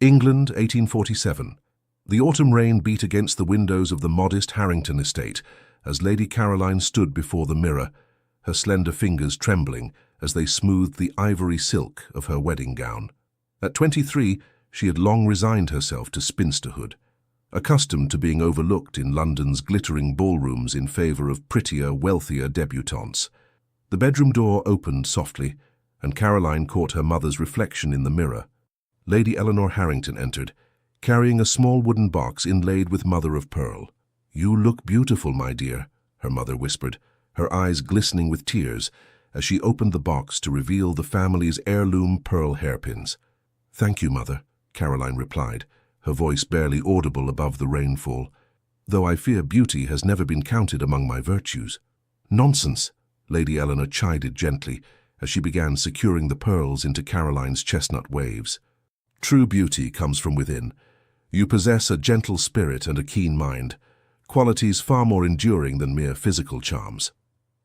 England, 1847. The autumn rain beat against the windows of the modest Harrington estate as Lady Caroline stood before the mirror, her slender fingers trembling as they smoothed the ivory silk of her wedding gown. At 23, she had long resigned herself to spinsterhood, accustomed to being overlooked in London's glittering ballrooms in favor of prettier, wealthier debutantes. The bedroom door opened softly, and Caroline caught her mother's reflection in the mirror. Lady Eleanor Harrington entered, carrying a small wooden box inlaid with mother-of-pearl. "You look beautiful, my dear," her mother whispered, her eyes glistening with tears as she opened the box to reveal the family's heirloom pearl hairpins. "Thank you, Mother," Caroline replied, her voice barely audible above the rainfall, "though I fear beauty has never been counted among my virtues." "Nonsense," Lady Eleanor chided gently as she began securing the pearls into Caroline's chestnut waves. "True beauty comes from within. You possess a gentle spirit and a keen mind, qualities far more enduring than mere physical charms."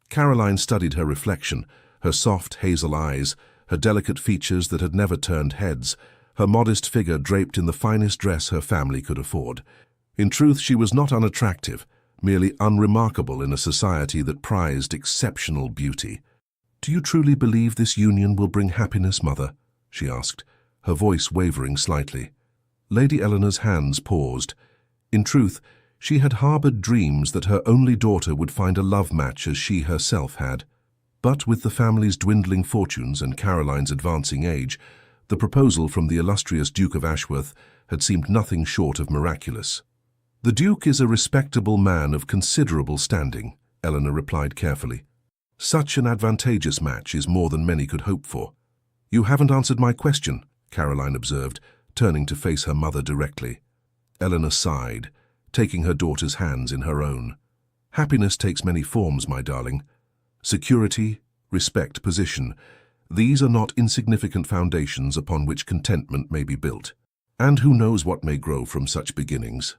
Caroline studied her reflection, her soft hazel eyes, her delicate features that had never turned heads, her modest figure draped in the finest dress her family could afford. In truth, she was not unattractive, merely unremarkable in a society that prized exceptional beauty. "Do you truly believe this union will bring happiness, Mother?" she asked, her voice wavering slightly. Lady Eleanor's hands paused. In truth, she had harbored dreams that her only daughter would find a love match as she herself had. But with the family's dwindling fortunes and Caroline's advancing age, the proposal from the illustrious Duke of Ashworth had seemed nothing short of miraculous. "The Duke is a respectable man of considerable standing," Eleanor replied carefully. "Such an advantageous match is more than many could hope for." "You haven't answered my question," Caroline observed, turning to face her mother directly. Eleanor sighed, taking her daughter's hands in her own. "Happiness takes many forms, my darling. Security, respect, position, these are not insignificant foundations upon which contentment may be built. And who knows what may grow from such beginnings?"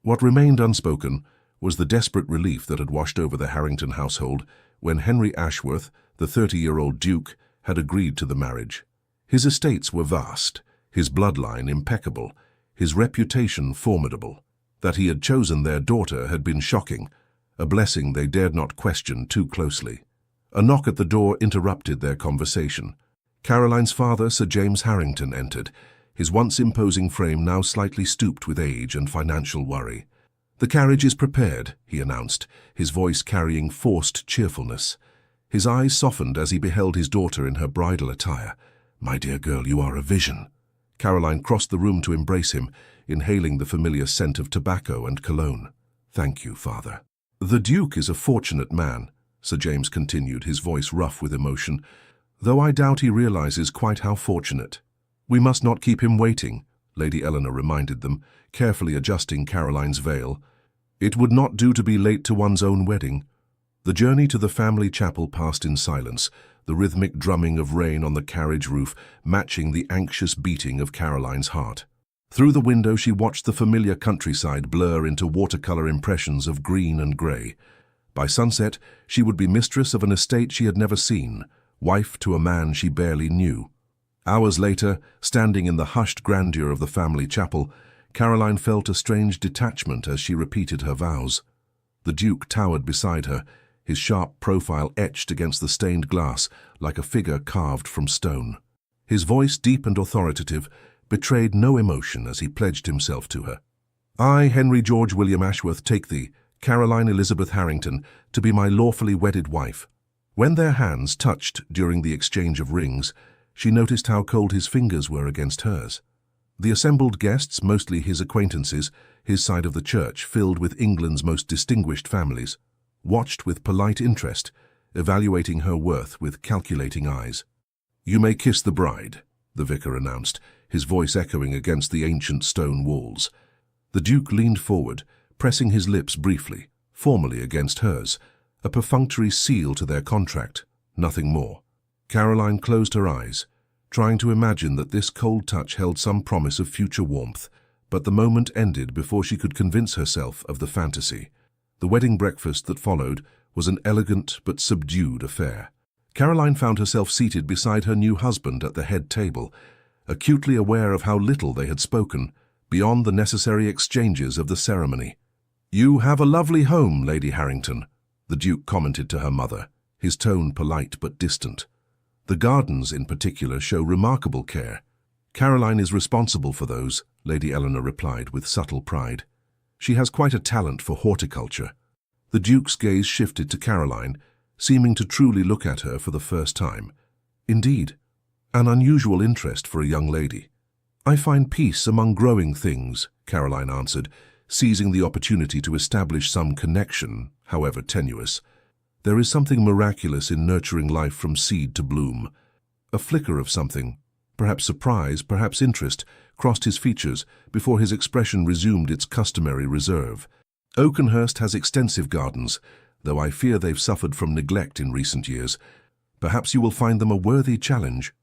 What remained unspoken was the desperate relief that had washed over the Harrington household when Henry Ashworth, the 30-year-old Duke, had agreed to the marriage. His estates were vast, his bloodline impeccable, his reputation formidable. That he had chosen their daughter had been shocking, a blessing they dared not question too closely. A knock at the door interrupted their conversation. Caroline's father, Sir James Harrington, entered, his once imposing frame now slightly stooped with age and financial worry. "The carriage is prepared," he announced, his voice carrying forced cheerfulness. His eyes softened as he beheld his daughter in her bridal attire. "My dear girl, you are a vision." Caroline crossed the room to embrace him, inhaling the familiar scent of tobacco and cologne. "Thank you, Father." "The Duke is a fortunate man," Sir James continued, his voice rough with emotion, "though I doubt he realizes quite how fortunate." "We must not keep him waiting," Lady Eleanor reminded them, carefully adjusting Caroline's veil. "It would not do to be late to one's own wedding." The journey to the family chapel passed in silence, the rhythmic drumming of rain on the carriage roof matching the anxious beating of Caroline's heart. Through the window she watched the familiar countryside blur into watercolor impressions of green and grey. By sunset, she would be mistress of an estate she had never seen, wife to a man she barely knew. Hours later, standing in the hushed grandeur of the family chapel, Caroline felt a strange detachment as she repeated her vows. The Duke towered beside her, his sharp profile etched against the stained glass like a figure carved from stone. His voice, deep and authoritative, betrayed no emotion as he pledged himself to her. "I, Henry George William Ashworth, take thee, Caroline Elizabeth Harrington, to be my lawfully wedded wife." When their hands touched during the exchange of rings, she noticed how cold his fingers were against hers. The assembled guests, mostly his acquaintances, his side of the church, filled with England's most distinguished families, watched with polite interest, evaluating her worth with calculating eyes. "You may kiss the bride," the vicar announced, his voice echoing against the ancient stone walls. The Duke leaned forward, pressing his lips briefly, formally against hers, a perfunctory seal to their contract, nothing more. Caroline closed her eyes, trying to imagine that this cold touch held some promise of future warmth, but the moment ended before she could convince herself of the fantasy. The wedding breakfast that followed was an elegant but subdued affair. Caroline found herself seated beside her new husband at the head table, acutely aware of how little they had spoken, beyond the necessary exchanges of the ceremony. "You have a lovely home, Lady Harrington," the Duke commented to her mother, his tone polite but distant. "The gardens, in particular, show remarkable care." "Caroline is responsible for those," Lady Eleanor replied with subtle pride. "She has quite a talent for horticulture." The Duke's gaze shifted to Caroline, seeming to truly look at her for the first time. "Indeed, an unusual interest for a young lady." "I find peace among growing things," Caroline answered, seizing the opportunity to establish some connection, however tenuous. "There is something miraculous in nurturing life from seed to bloom." A flicker of something, perhaps surprise, perhaps interest, crossed his features before his expression resumed its customary reserve. "Oakenhurst has extensive gardens, though I fear they've suffered from neglect in recent years. Perhaps you will find them a worthy challenge."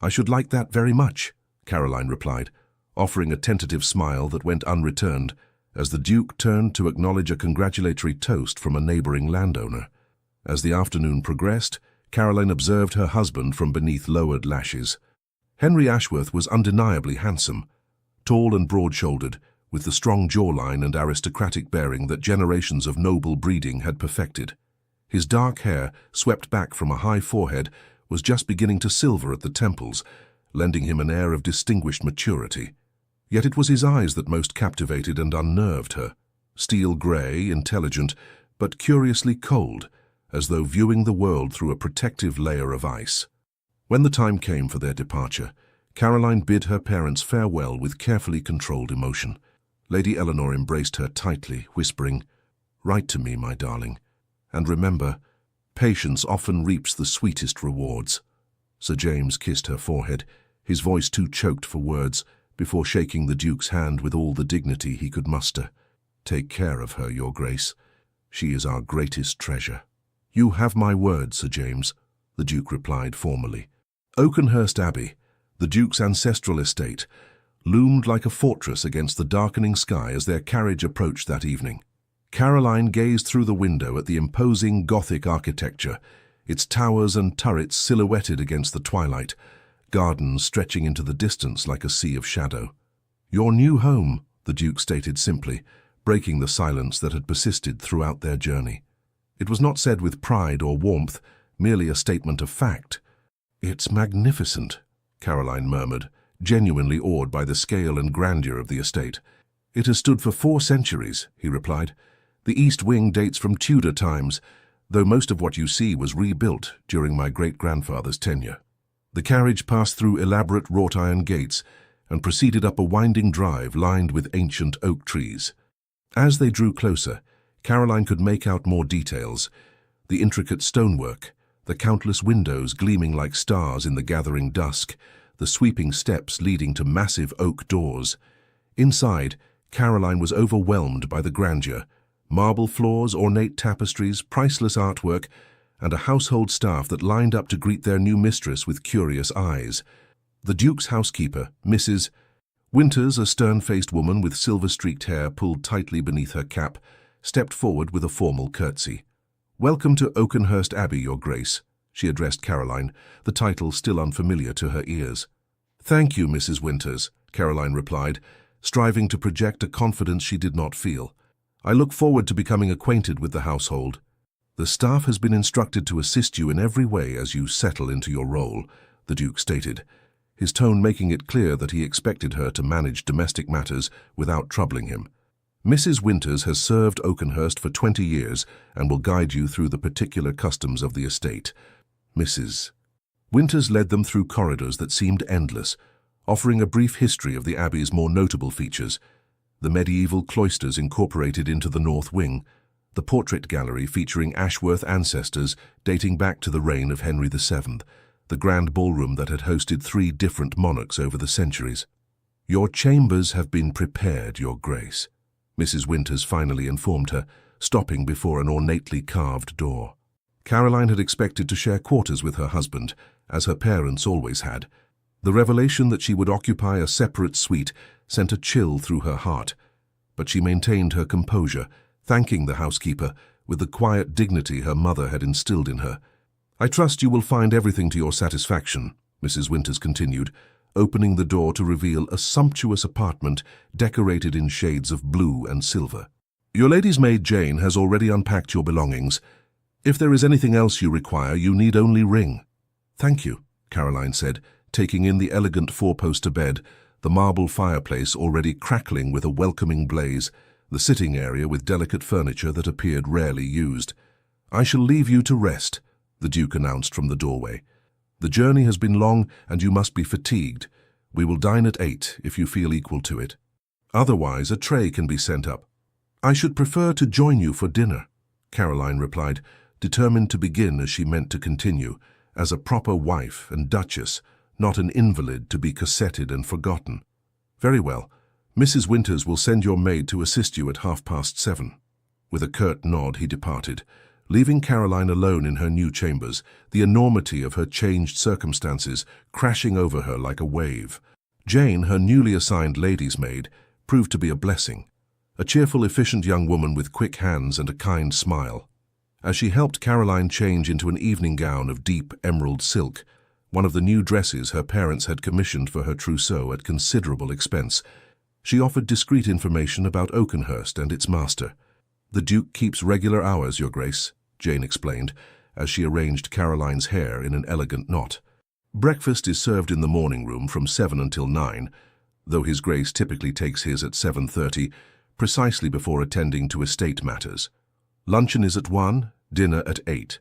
"I should like that very much," Caroline replied, offering a tentative smile that went unreturned as the Duke turned to acknowledge a congratulatory toast from a neighboring landowner. As the afternoon progressed, Caroline observed her husband from beneath lowered lashes. Henry Ashworth was undeniably handsome, tall and broad-shouldered, with the strong jawline and aristocratic bearing that generations of noble breeding had perfected. His dark hair, swept back from a high forehead, was just beginning to silver at the temples, lending him an air of distinguished maturity. Yet it was his eyes that most captivated and unnerved her. Steel grey, intelligent, but curiously cold, as though viewing the world through a protective layer of ice. When the time came for their departure, Caroline bid her parents farewell with carefully controlled emotion. Lady Eleanor embraced her tightly, whispering, "Write to me, my darling. And remember, patience often reaps the sweetest rewards." Sir James kissed her forehead, his voice too choked for words, before shaking the Duke's hand with all the dignity he could muster. "Take care of her, Your Grace. She is our greatest treasure." "You have my word, Sir James," the Duke replied formally. Oakenhurst Abbey, the Duke's ancestral estate, loomed like a fortress against the darkening sky as their carriage approached that evening. Caroline gazed through the window at the imposing Gothic architecture, its towers and turrets silhouetted against the twilight, gardens stretching into the distance like a sea of shadow. "Your new home," the Duke stated simply, breaking the silence that had persisted throughout their journey. It was not said with pride or warmth, merely a statement of fact. "It's magnificent," Caroline murmured, genuinely awed by the scale and grandeur of the estate. "It has stood for 4 centuries, he replied. "The east wing dates from Tudor times, though most of what you see was rebuilt during my great-grandfather's tenure." The carriage passed through elaborate wrought-iron gates and proceeded up a winding drive lined with ancient oak trees. As they drew closer, Caroline could make out more details: the intricate stonework, the countless windows gleaming like stars in the gathering dusk, the sweeping steps leading to massive oak doors. Inside, Caroline was overwhelmed by the grandeur: marble floors, ornate tapestries, priceless artwork, and a household staff that lined up to greet their new mistress with curious eyes. The Duke's housekeeper, Mrs. Winters, a stern-faced woman with silver-streaked hair pulled tightly beneath her cap, stepped forward with a formal curtsy. "Welcome to Oakenhurst Abbey, Your Grace," she addressed Caroline, the title still unfamiliar to her ears. "Thank you, Mrs. Winters," Caroline replied, striving to project a confidence she did not feel. "I look forward to becoming acquainted with the household. The staff has been instructed to assist you in every way as you settle into your role," the Duke stated, his tone making it clear that he expected her to manage domestic matters without troubling him. "Mrs. Winters has served Oakenhurst for 20 years and will guide you through the particular customs of the estate." Mrs. Winters led them through corridors that seemed endless, offering a brief history of the Abbey's more notable features: the medieval cloisters incorporated into the north wing, the portrait gallery featuring Ashworth ancestors dating back to the reign of Henry VII, the grand ballroom that had hosted 3 different monarchs over the centuries. "Your chambers have been prepared, Your Grace," Mrs. Winters finally informed her, stopping before an ornately carved door. Caroline had expected to share quarters with her husband, as her parents always had. The revelation that she would occupy a separate suite sent a chill through her heart, but she maintained her composure, thanking the housekeeper with the quiet dignity her mother had instilled in her. "I trust you will find everything to your satisfaction," Mrs. Winters continued, opening the door to reveal a sumptuous apartment decorated in shades of blue and silver. "Your lady's maid Jane has already unpacked your belongings. If there is anything else you require, you need only ring." "Thank you," Caroline said, taking in the elegant four-poster bed, the marble fireplace already crackling with a welcoming blaze, the sitting area with delicate furniture that appeared rarely used. "I shall leave you to rest," the Duke announced from the doorway. "The journey has been long and you must be fatigued. We will dine at 8 if you feel equal to it. Otherwise, a tray can be sent up." "I should prefer to join you for dinner," Caroline replied, determined to begin as she meant to continue, as a proper wife and duchess, not an invalid to be corseted and forgotten. "Very well. Mrs. Winters will send your maid to assist you at 7:30. With a curt nod, he departed, leaving Caroline alone in her new chambers, the enormity of her changed circumstances crashing over her like a wave. Jane, her newly assigned lady's maid, proved to be a blessing. A cheerful, efficient young woman with quick hands and a kind smile. As she helped Caroline change into an evening gown of deep emerald silk, one of the new dresses her parents had commissioned for her trousseau at considerable expense, she offered discreet information about Oakenhurst and its master. "The Duke keeps regular hours, Your Grace," Jane explained, as she arranged Caroline's hair in an elegant knot. "Breakfast is served in the morning room from 7 until 9, though His Grace typically takes his at 7:30, precisely before attending to estate matters. Luncheon is at 1, dinner at 8.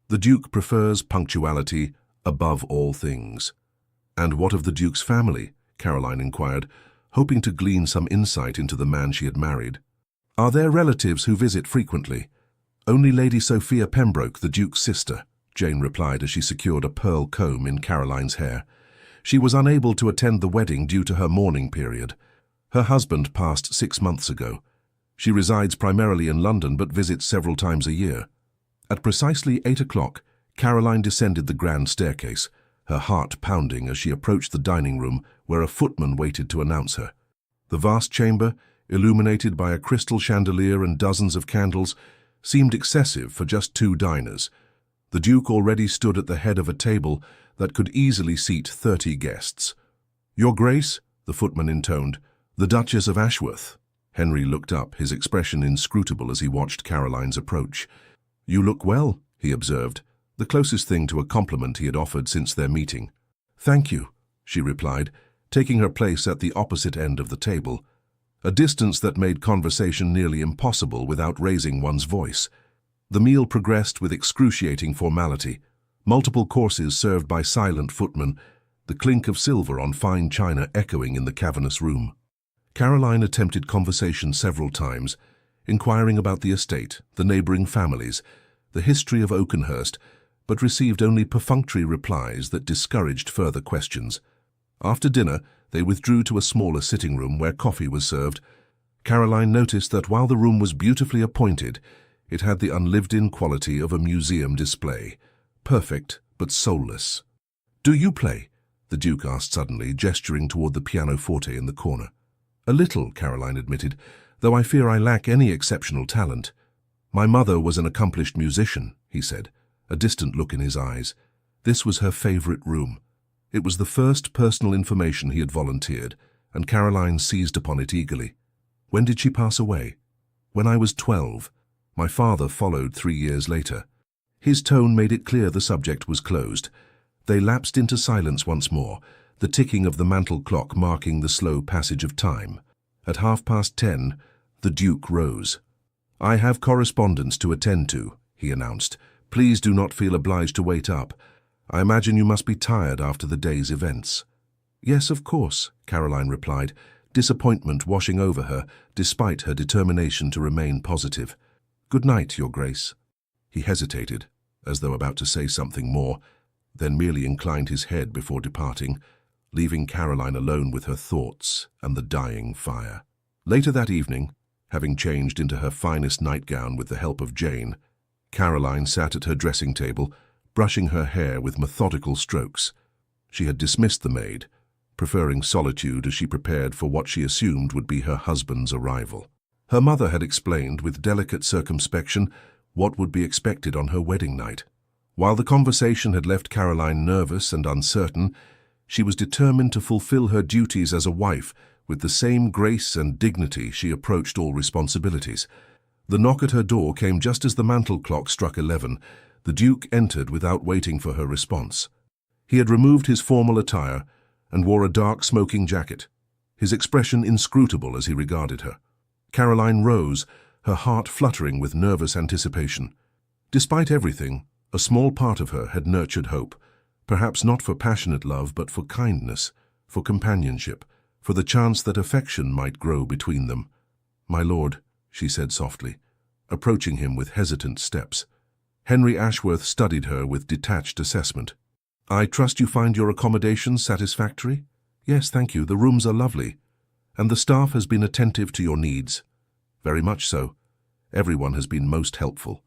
The Duke prefers punctuality above all things." "And what of the Duke's family?" Caroline inquired, hoping to glean some insight into the man she had married. "Are there relatives who visit frequently?" "Only Lady Sophia Pembroke, the Duke's sister," Jane replied as she secured a pearl comb in Caroline's hair. "She was unable to attend the wedding due to her mourning period. Her husband passed 6 months ago. She resides primarily in London but visits several times a year." At precisely 8 o'clock, Caroline descended the grand staircase, her heart pounding as she approached the dining room where a footman waited to announce her. The vast chamber, illuminated by a crystal chandelier and dozens of candles, seemed excessive for just 2 diners. The Duke already stood at the head of a table that could easily seat 30 guests. "Your Grace," the footman intoned, "the Duchess of Ashworth." Henry looked up, his expression inscrutable as he watched Caroline's approach. "You look well," he observed, the closest thing to a compliment he had offered since their meeting. "Thank you," she replied, taking her place at the opposite end of the table, a distance that made conversation nearly impossible without raising one's voice. The meal progressed with excruciating formality, multiple courses served by silent footmen, the clink of silver on fine china echoing in the cavernous room. Caroline attempted conversation several times, inquiring about the estate, the neighbouring families, the history of Oakenhurst, but received only perfunctory replies that discouraged further questions. After dinner, they withdrew to a smaller sitting room where coffee was served. Caroline noticed that while the room was beautifully appointed, it had the unlived-in quality of a museum display, perfect but soulless. "Do you play?" the Duke asked suddenly, gesturing toward the pianoforte in the corner. "A little," Caroline admitted, "though I fear I lack any exceptional talent." "My mother was an accomplished musician," he said, a distant look in his eyes. This was her favorite room. It was the first personal information he had volunteered, and Caroline seized upon it eagerly. "When did she pass away?" "When I was 12. My father followed 3 years later." His tone made it clear the subject was closed. They lapsed into silence once more, the ticking of the mantel clock marking the slow passage of time. At 10:30, the Duke rose. "I have correspondence to attend to," he announced. "Please do not feel obliged to wait up. I imagine you must be tired after the day's events." "Yes, of course," Caroline replied, disappointment washing over her despite her determination to remain positive. "Good night, Your Grace." He hesitated, as though about to say something more, then merely inclined his head before departing, leaving Caroline alone with her thoughts and the dying fire. Later that evening, having changed into her finest nightgown with the help of Jane, Caroline sat at her dressing table, brushing her hair with methodical strokes. She had dismissed the maid, preferring solitude as she prepared for what she assumed would be her husband's arrival. Her mother had explained with delicate circumspection what would be expected on her wedding night. While the conversation had left Caroline nervous and uncertain, She was determined to fulfill her duties as a wife with the same grace and dignity she approached all responsibilities. The knock at her door came just as the mantel clock struck 11. The Duke entered without waiting for her response. He had removed his formal attire and wore a dark smoking jacket, his expression inscrutable as he regarded her. Caroline rose, her heart fluttering with nervous anticipation. Despite everything, a small part of her had nurtured hope, perhaps not for passionate love, but for kindness, for companionship, for the chance that affection might grow between them. "My lord," she said softly, approaching him with hesitant steps. Henry Ashworth studied her with detached assessment. "I trust you find your accommodations satisfactory?" "Yes, thank you. The rooms are lovely. And the staff has been attentive to your needs." "Very much so. Everyone has been most helpful."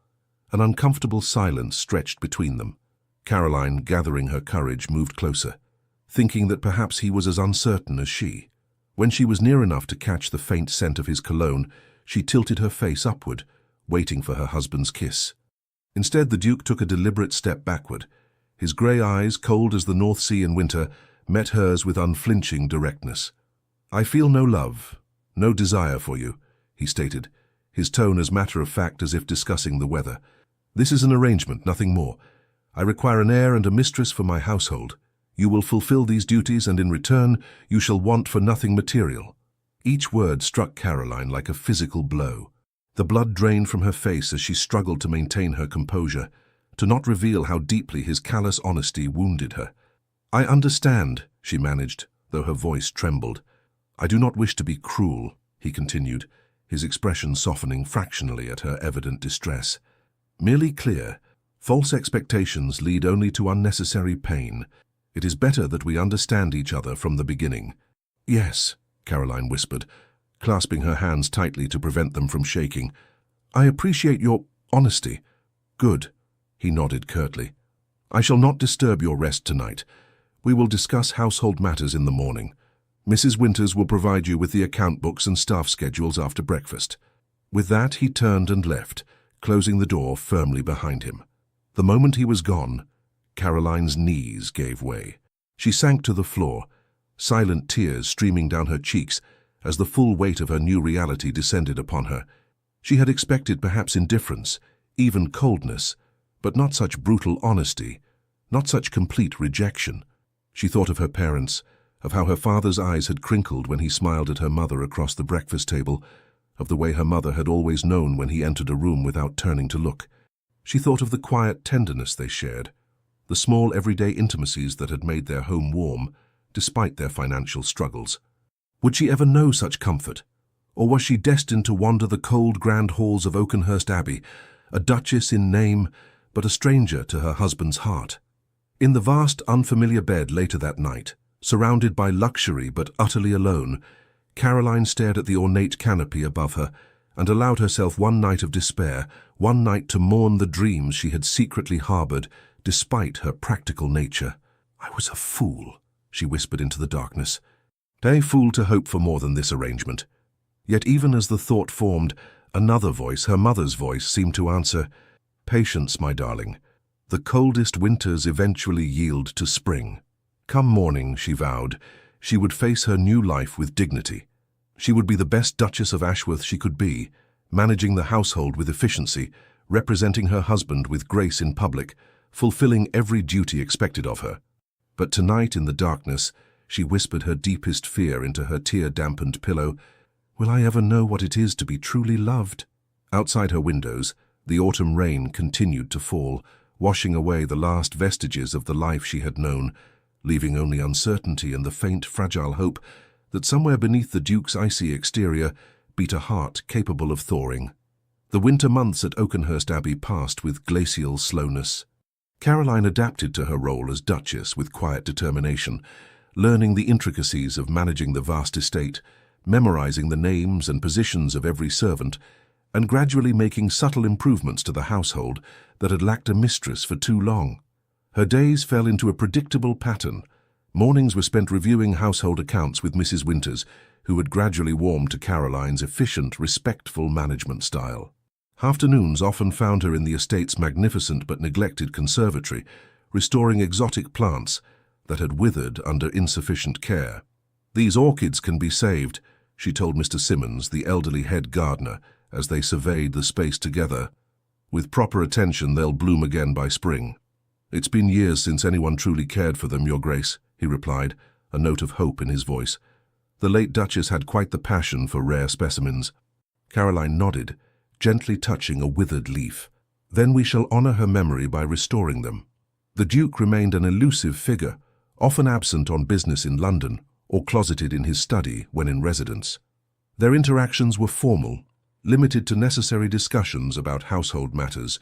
An uncomfortable silence stretched between them. Caroline, gathering her courage, moved closer, thinking that perhaps he was as uncertain as she. When she was near enough to catch the faint scent of his cologne, she tilted her face upward, waiting for her husband's kiss. Instead, the Duke took a deliberate step backward. His grey eyes, cold as the North Sea in winter, met hers with unflinching directness. "I feel no love, no desire for you," he stated, his tone as matter-of-fact as if discussing the weather. "This is an arrangement, nothing more. I require an heir and a mistress for my household. You will fulfill these duties, and in return you shall want for nothing material." Each word struck Caroline like a physical blow. The blood drained from her face as she struggled to maintain her composure, to not reveal how deeply his callous honesty wounded her. "I understand," she managed, though her voice trembled. "I do not wish to be cruel," he continued, his expression softening fractionally at her evident distress. "Merely clear. False expectations lead only to unnecessary pain. It is better that we understand each other from the beginning." "Yes," Caroline whispered, clasping her hands tightly to prevent them from shaking. "I appreciate your honesty." "Good," he nodded curtly. "I shall not disturb your rest tonight. We will discuss household matters in the morning. Mrs. Winters will provide you with the account books and staff schedules after breakfast." With that, he turned and left, closing the door firmly behind him. The moment he was gone, Caroline's knees gave way. She sank to the floor, silent tears streaming down her cheeks as the full weight of her new reality descended upon her. She had expected perhaps indifference, even coldness, but not such brutal honesty, not such complete rejection. She thought of her parents, of how her father's eyes had crinkled when he smiled at her mother across the breakfast table, of the way her mother had always known when he entered a room without turning to look. She thought of the quiet tenderness they shared, the small everyday intimacies that had made their home warm, despite their financial struggles. Would she ever know such comfort? Or was she destined to wander the cold grand halls of Oakenhurst Abbey, a duchess in name, but a stranger to her husband's heart? In the vast, unfamiliar bed later that night, surrounded by luxury but utterly alone, Caroline stared at the ornate canopy above her and allowed herself one night of despair, one night to mourn the dreams she had secretly harbored, despite her practical nature. "I was a fool," she whispered into the darkness. A fool to hope for more than this arrangement. Yet even as the thought formed, another voice, her mother's voice, seemed to answer, "Patience, my darling. The coldest winters eventually yield to spring." Come morning, she vowed, she would face her new life with dignity. She would be the best Duchess of Ashworth she could be, managing the household with efficiency, representing her husband with grace in public, fulfilling every duty expected of her. But tonight in the darkness, she whispered her deepest fear into her tear-dampened pillow. "Will I ever know what it is to be truly loved?" Outside her windows, the autumn rain continued to fall, washing away the last vestiges of the life she had known, leaving only uncertainty and the faint, fragile hope that somewhere beneath the Duke's icy exterior beat a heart capable of thawing. The winter months at Oakenhurst Abbey passed with glacial slowness. Caroline adapted to her role as Duchess with quiet determination, learning the intricacies of managing the vast estate, memorizing the names and positions of every servant, and gradually making subtle improvements to the household that had lacked a mistress for too long. Her days fell into a predictable pattern. Mornings were spent reviewing household accounts with Mrs. Winters, who had gradually warmed to Caroline's efficient, respectful management style. Afternoons often found her in the estate's magnificent but neglected conservatory, restoring exotic plants, that had withered under insufficient care. "These orchids can be saved," she told Mr. Simmons, the elderly head gardener, as they surveyed the space together. "With proper attention, they'll bloom again by spring." "It's been years since anyone truly cared for them, Your Grace," he replied, a note of hope in his voice. "The late Duchess had quite the passion for rare specimens." Caroline nodded, gently touching a withered leaf. "Then we shall honor her memory by restoring them." The Duke remained an elusive figure, often absent on business in London or closeted in his study when in residence. Their interactions were formal, limited to necessary discussions about household matters,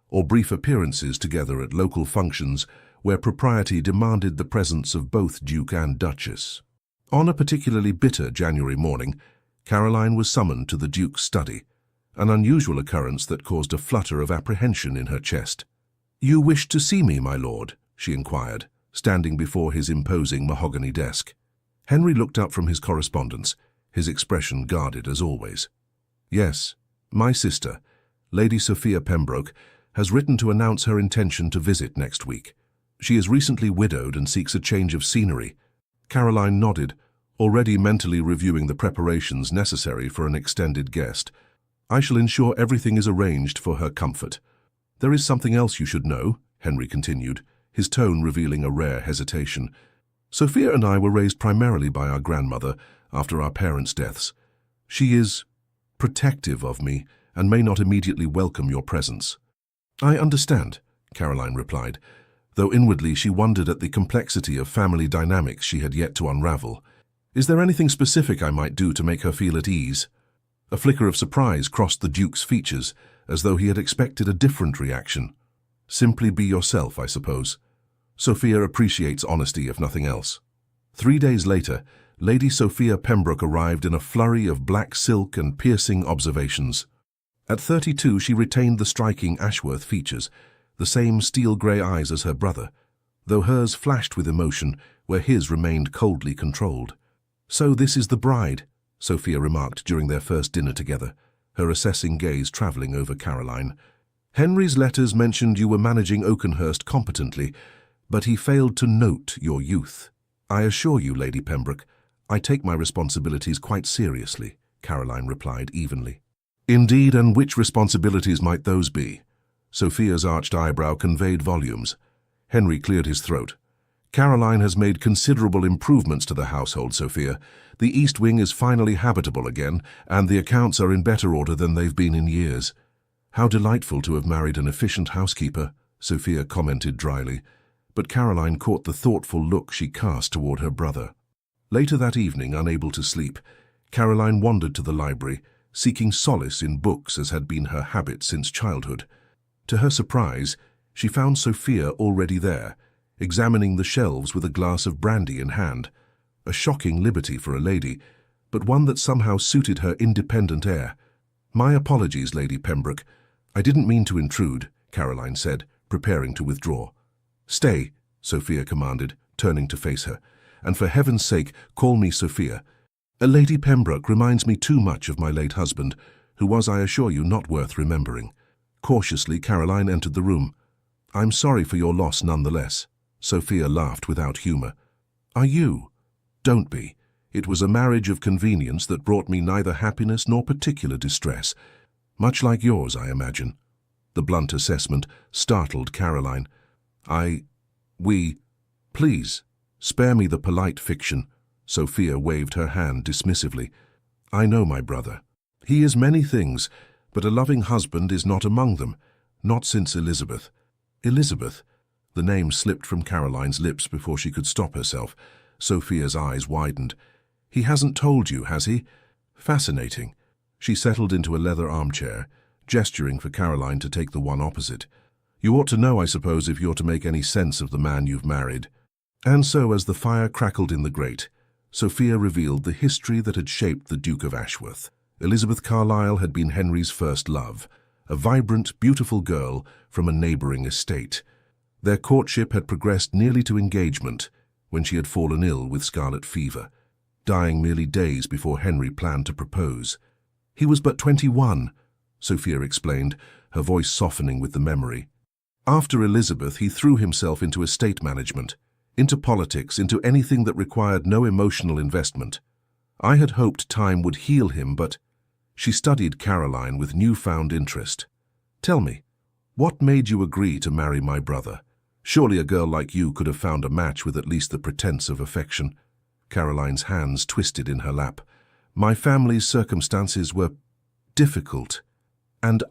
or brief appearances together at local functions where propriety demanded the presence of both Duke and Duchess. On a particularly bitter January morning, Caroline was summoned to the Duke's study, an unusual occurrence that caused a flutter of apprehension in her chest. "You wish to see me, my lord?" she inquired, standing before his imposing mahogany desk. Henry looked up from his correspondence, his expression guarded as always. "Yes, my sister, Lady Sophia Pembroke, has written to announce her intention to visit next week. She is recently widowed and seeks a change of scenery." Caroline nodded, already mentally reviewing the preparations necessary for an extended guest. "I shall ensure everything is arranged for her comfort." "There is something else you should know," Henry continued, his tone revealing a rare hesitation. "Sophia and I were raised primarily by our grandmother after our parents' deaths. She is protective of me and may not immediately welcome your presence." "I understand," Caroline replied, though inwardly she wondered at the complexity of family dynamics she had yet to unravel. "Is there anything specific I might do to make her feel at ease?" A flicker of surprise crossed the Duke's features, as though he had expected a different reaction. "Simply be yourself, I suppose. Sophia appreciates honesty, if nothing else." 3 days later, Lady Sophia Pembroke arrived in a flurry of black silk and piercing observations. At 32, she retained the striking Ashworth features, the same steel-grey eyes as her brother, though hers flashed with emotion where his remained coldly controlled. "So this is the bride," Sophia remarked during their first dinner together, her assessing gaze travelling over Caroline. "Henry's letters mentioned you were managing Oakenhurst competently, but he failed to note your youth. I assure you, Lady Pembroke, I take my responsibilities quite seriously," Caroline replied evenly. "Indeed, and which responsibilities might those be?" Sophia's arched eyebrow conveyed volumes. Henry cleared his throat. "Caroline has made considerable improvements to the household, Sophia. The East Wing is finally habitable again, and the accounts are in better order than they've been in years." "How delightful to have married an efficient housekeeper," Sophia commented dryly, but Caroline caught the thoughtful look she cast toward her brother. Later that evening, unable to sleep, Caroline wandered to the library, seeking solace in books as had been her habit since childhood. To her surprise, she found Sophia already there, examining the shelves with a glass of brandy in hand. A shocking liberty for a lady, but one that somehow suited her independent air. "My apologies, Lady Pembroke. I didn't mean to intrude," Caroline said, preparing to withdraw. "Stay," Sophia commanded, turning to face her. "And for heaven's sake, call me Sophia. Lady Pembroke reminds me too much of my late husband, who was, I assure you, not worth remembering." Cautiously, Caroline entered the room. "I'm sorry for your loss nonetheless." Sophia laughed without humour. "Are you?" "Don't be. It was a marriage of convenience that brought me neither happiness nor particular distress. Much like yours, I imagine." The blunt assessment startled Caroline. Please, spare me the polite fiction." Sophia waved her hand dismissively. "I know my brother. He is many things, but a loving husband is not among them, not since Elizabeth." "Elizabeth?" The name slipped from Caroline's lips before she could stop herself. Sophia's eyes widened. "He hasn't told you, has he? Fascinating." She settled into a leather armchair, gesturing for Caroline to take the one opposite. "You ought to know, I suppose, if you're to make any sense of the man you've married." And so, as the fire crackled in the grate, Sophia revealed the history that had shaped the Duke of Ashworth. Elizabeth Carlyle had been Henry's first love, a vibrant, beautiful girl from a neighbouring estate. Their courtship had progressed nearly to engagement when she had fallen ill with scarlet fever, dying merely days before Henry planned to propose. "He was but 21, Sophia explained, her voice softening with the memory. "After Elizabeth, he threw himself into estate management, into politics, into anything that required no emotional investment. I had hoped time would heal him, but she studied Caroline with newfound interest. Tell me, what made you agree to marry my brother? Surely a girl like you could have found a match with at least the pretense of affection. Caroline's hands twisted in her lap. My family's circumstances were difficult, and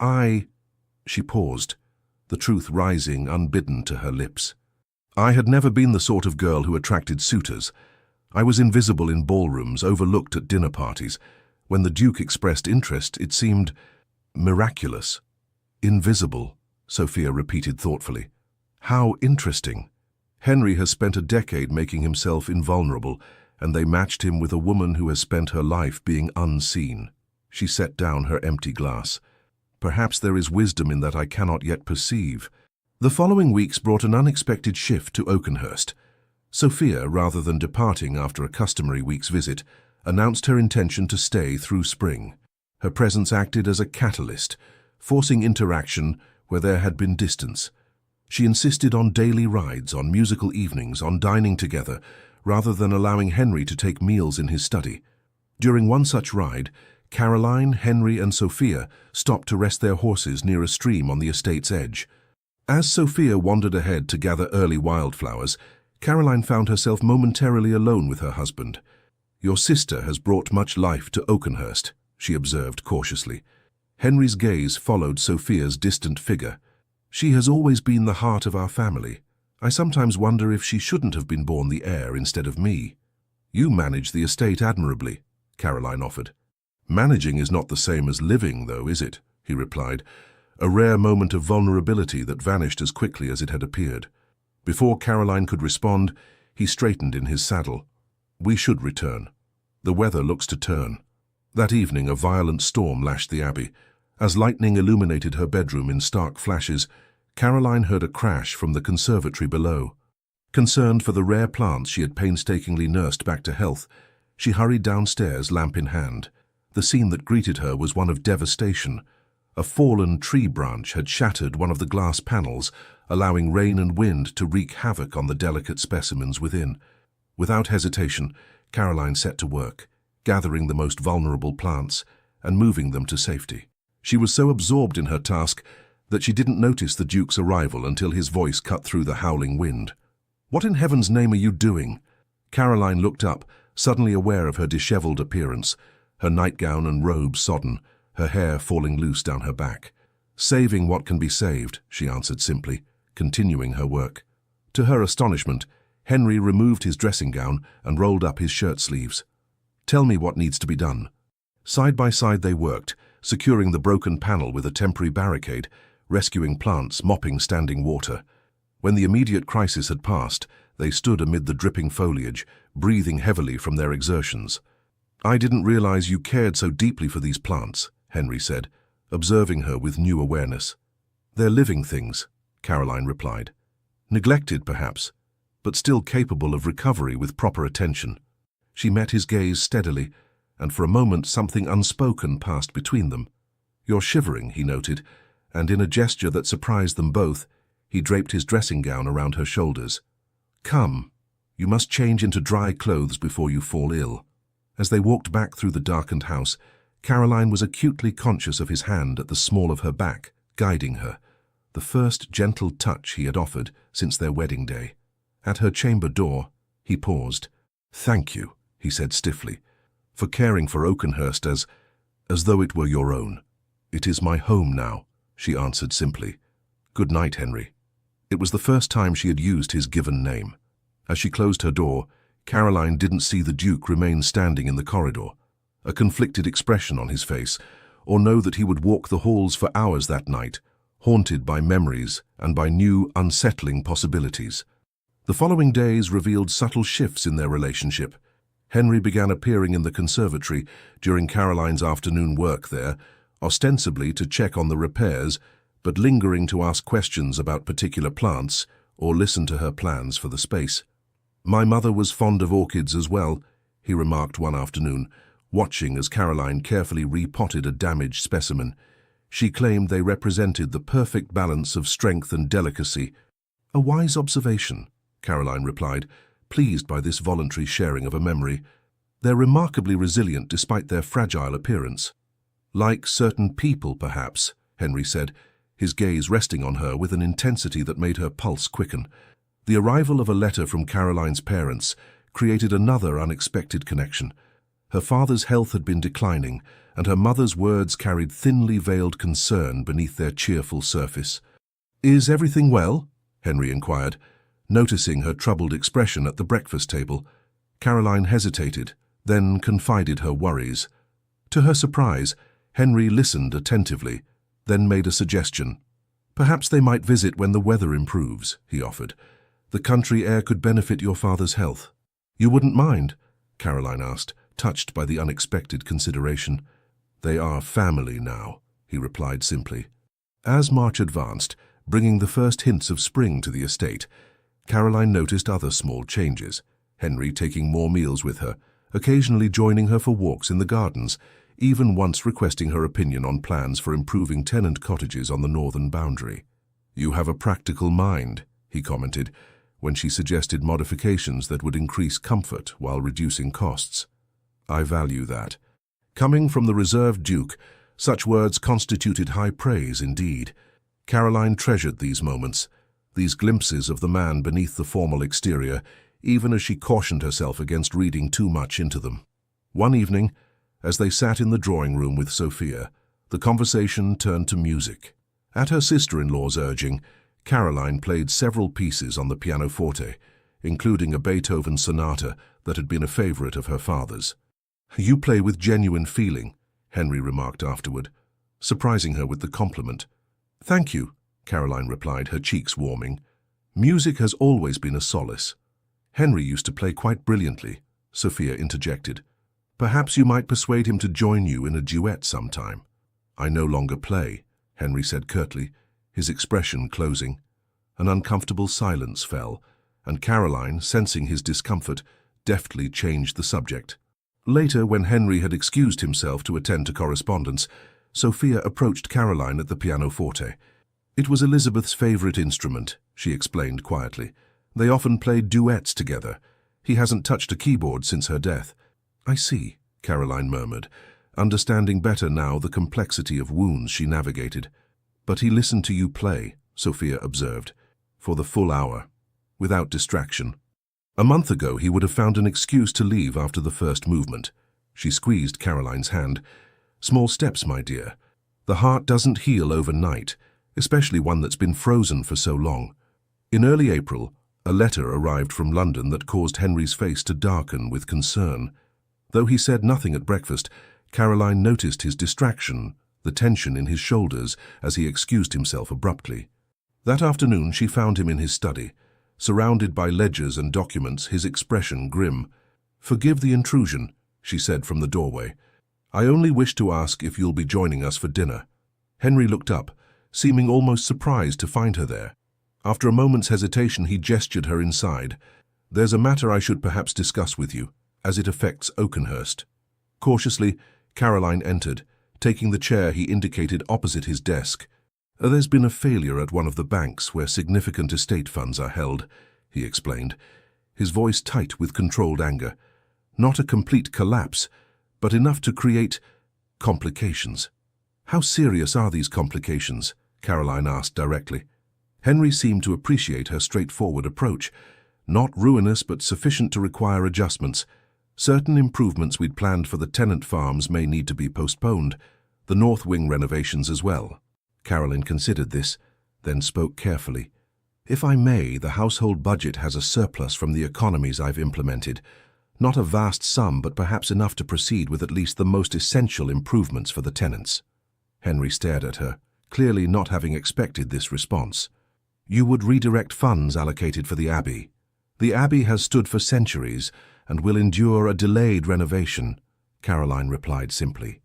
She paused, the truth rising unbidden to her lips. I had never been the sort of girl who attracted suitors. I was invisible in ballrooms, overlooked at dinner parties. When the Duke expressed interest, it seemed miraculous. Invisible, Sophia repeated thoughtfully. How interesting. Henry has spent a decade making himself invulnerable, and they matched him with a woman who has spent her life being unseen. She set down her empty glass. Perhaps there is wisdom in that I cannot yet perceive. The following weeks brought an unexpected shift to Oakenhurst. Sophia, rather than departing after a customary week's visit, announced her intention to stay through spring. Her presence acted as a catalyst, forcing interaction where there had been distance. She insisted on daily rides, on musical evenings, on dining together, rather than allowing Henry to take meals in his study. During one such ride, Caroline, Henry, and Sophia stopped to rest their horses near a stream on the estate's edge. As Sophia wandered ahead to gather early wildflowers, Caroline found herself momentarily alone with her husband. Your sister has brought much life to Oakenhurst, she observed cautiously. Henry's gaze followed Sophia's distant figure. She has always been the heart of our family. I sometimes wonder if she shouldn't have been born the heir instead of me. You manage the estate admirably, Caroline offered. Managing is not the same as living, though, is it? He replied, a rare moment of vulnerability that vanished as quickly as it had appeared. Before Caroline could respond, he straightened in his saddle. We should return. The weather looks to turn. That evening, a violent storm lashed the abbey. As lightning illuminated her bedroom in stark flashes, Caroline heard a crash from the conservatory below. Concerned for the rare plants she had painstakingly nursed back to health, she hurried downstairs, lamp in hand. The scene that greeted her was one of devastation. A fallen tree branch had shattered one of the glass panels, allowing rain and wind to wreak havoc on the delicate specimens within. Without hesitation, Caroline set to work, gathering the most vulnerable plants and moving them to safety. She was so absorbed in her task that she didn't notice the Duke's arrival until his voice cut through the howling wind. What in heaven's name are you doing? Caroline looked up, suddenly aware of her disheveled appearance, her nightgown and robe sodden, her hair falling loose down her back. Saving what can be saved, she answered simply, continuing her work. To her astonishment, Henry removed his dressing gown and rolled up his shirt sleeves. Tell me what needs to be done. Side by side they worked, securing the broken panel with a temporary barricade, rescuing plants, mopping standing water. When the immediate crisis had passed, they stood amid the dripping foliage, breathing heavily from their exertions. I didn't realize you cared so deeply for these plants, Henry said, observing her with new awareness. They're living things, Caroline replied. Neglected, perhaps, but still capable of recovery with proper attention. She met his gaze steadily, and for a moment something unspoken passed between them. You're shivering, he noted, and in a gesture that surprised them both, he draped his dressing gown around her shoulders. Come, you must change into dry clothes before you fall ill. As they walked back through the darkened house, Caroline was acutely conscious of his hand at the small of her back, guiding her, the first gentle touch he had offered since their wedding day. At her chamber door, he paused. Thank you, he said stiffly, for caring for Oakenhurst as though it were your own. It is my home now, she answered simply. Good night, Henry. It was the first time she had used his given name. As she closed her door, Caroline didn't see the Duke remain standing in the corridor, a conflicted expression on his face, or know that he would walk the halls for hours that night, haunted by memories and by new, unsettling possibilities. The following days revealed subtle shifts in their relationship. Henry began appearing in the conservatory during Caroline's afternoon work there, ostensibly to check on the repairs, but lingering to ask questions about particular plants or listen to her plans for the space. My mother was fond of orchids as well, he remarked one afternoon, watching as Caroline carefully repotted a damaged specimen. She claimed they represented the perfect balance of strength and delicacy. A wise observation, Caroline replied, pleased by this voluntary sharing of a memory. They're remarkably resilient despite their fragile appearance. Like certain people, perhaps, Henry said, his gaze resting on her with an intensity that made her pulse quicken. The arrival of a letter from Caroline's parents created another unexpected connection. Her father's health had been declining, and her mother's words carried thinly veiled concern beneath their cheerful surface. "Is everything well?" Henry inquired, noticing her troubled expression at the breakfast table. Caroline hesitated, then confided her worries. To her surprise, Henry listened attentively, then made a suggestion. "Perhaps they might visit when the weather improves," he offered. "The country air could benefit your father's health." "You wouldn't mind?" Caroline asked, touched by the unexpected consideration. "They are family now," he replied simply. As March advanced, bringing the first hints of spring to the estate, Caroline noticed other small changes, Henry taking more meals with her, occasionally joining her for walks in the gardens, even once requesting her opinion on plans for improving tenant cottages on the northern boundary. "You have a practical mind," he commented, when she suggested modifications that would increase comfort while reducing costs. "I value that." Coming from the reserved Duke, such words constituted high praise indeed. Caroline treasured these moments, these glimpses of the man beneath the formal exterior, even as she cautioned herself against reading too much into them. One evening, as they sat in the drawing-room with Sophia, the conversation turned to music. At her sister-in-law's urging, Caroline played several pieces on the pianoforte, including a Beethoven sonata that had been a favorite of her father's. "You play with genuine feeling," Henry remarked afterward, surprising her with the compliment. "Thank you," Caroline replied, her cheeks warming. "Music has always been a solace." "Henry used to play quite brilliantly," Sophia interjected. "Perhaps you might persuade him to join you in a duet sometime." "I no longer play," Henry said curtly, his expression closing. An uncomfortable silence fell, and Caroline, sensing his discomfort, deftly changed the subject. Later, when Henry had excused himself to attend to correspondence, Sophia approached Caroline at the pianoforte. "It was Elizabeth's favorite instrument," she explained quietly. "They often played duets together. He hasn't touched a keyboard since her death." "I see," Caroline murmured, understanding better now the complexity of wounds she navigated. "But he listened to you play," Sophia observed, "for the full hour, without distraction. A month ago he would have found an excuse to leave after the first movement." She squeezed Caroline's hand. "Small steps, my dear. The heart doesn't heal overnight, especially one that's been frozen for so long." In early April, a letter arrived from London that caused Henry's face to darken with concern. Though he said nothing at breakfast, Caroline noticed his distraction, the tension in his shoulders as he excused himself abruptly. That afternoon she found him in his study, surrounded by ledgers and documents, his expression grim. "Forgive the intrusion," she said from the doorway. "I only wish to ask if you'll be joining us for dinner." Henry looked up, seeming almost surprised to find her there. After a moment's hesitation, he gestured her inside. "There's a matter I should perhaps discuss with you, as it affects Oakenhurst." Cautiously, Caroline entered, taking the chair he indicated opposite his desk. "There's been a failure at one of the banks where significant estate funds are held," he explained, his voice tight with controlled anger. "Not a complete collapse, but enough to create complications." "How serious are these complications?" Caroline asked directly. Henry seemed to appreciate her straightforward approach. "Not ruinous, but sufficient to require adjustments. Certain improvements we'd planned for the tenant farms may need to be postponed, the north wing renovations as well." Caroline considered this, then spoke carefully. "If I may, the household budget has a surplus from the economies I've implemented. Not a vast sum, but perhaps enough to proceed with at least the most essential improvements for the tenants." Henry stared at her, clearly not having expected this response. "You would redirect funds allocated for the Abbey. The Abbey has stood for centuries and will endure a delayed renovation," Caroline replied simply.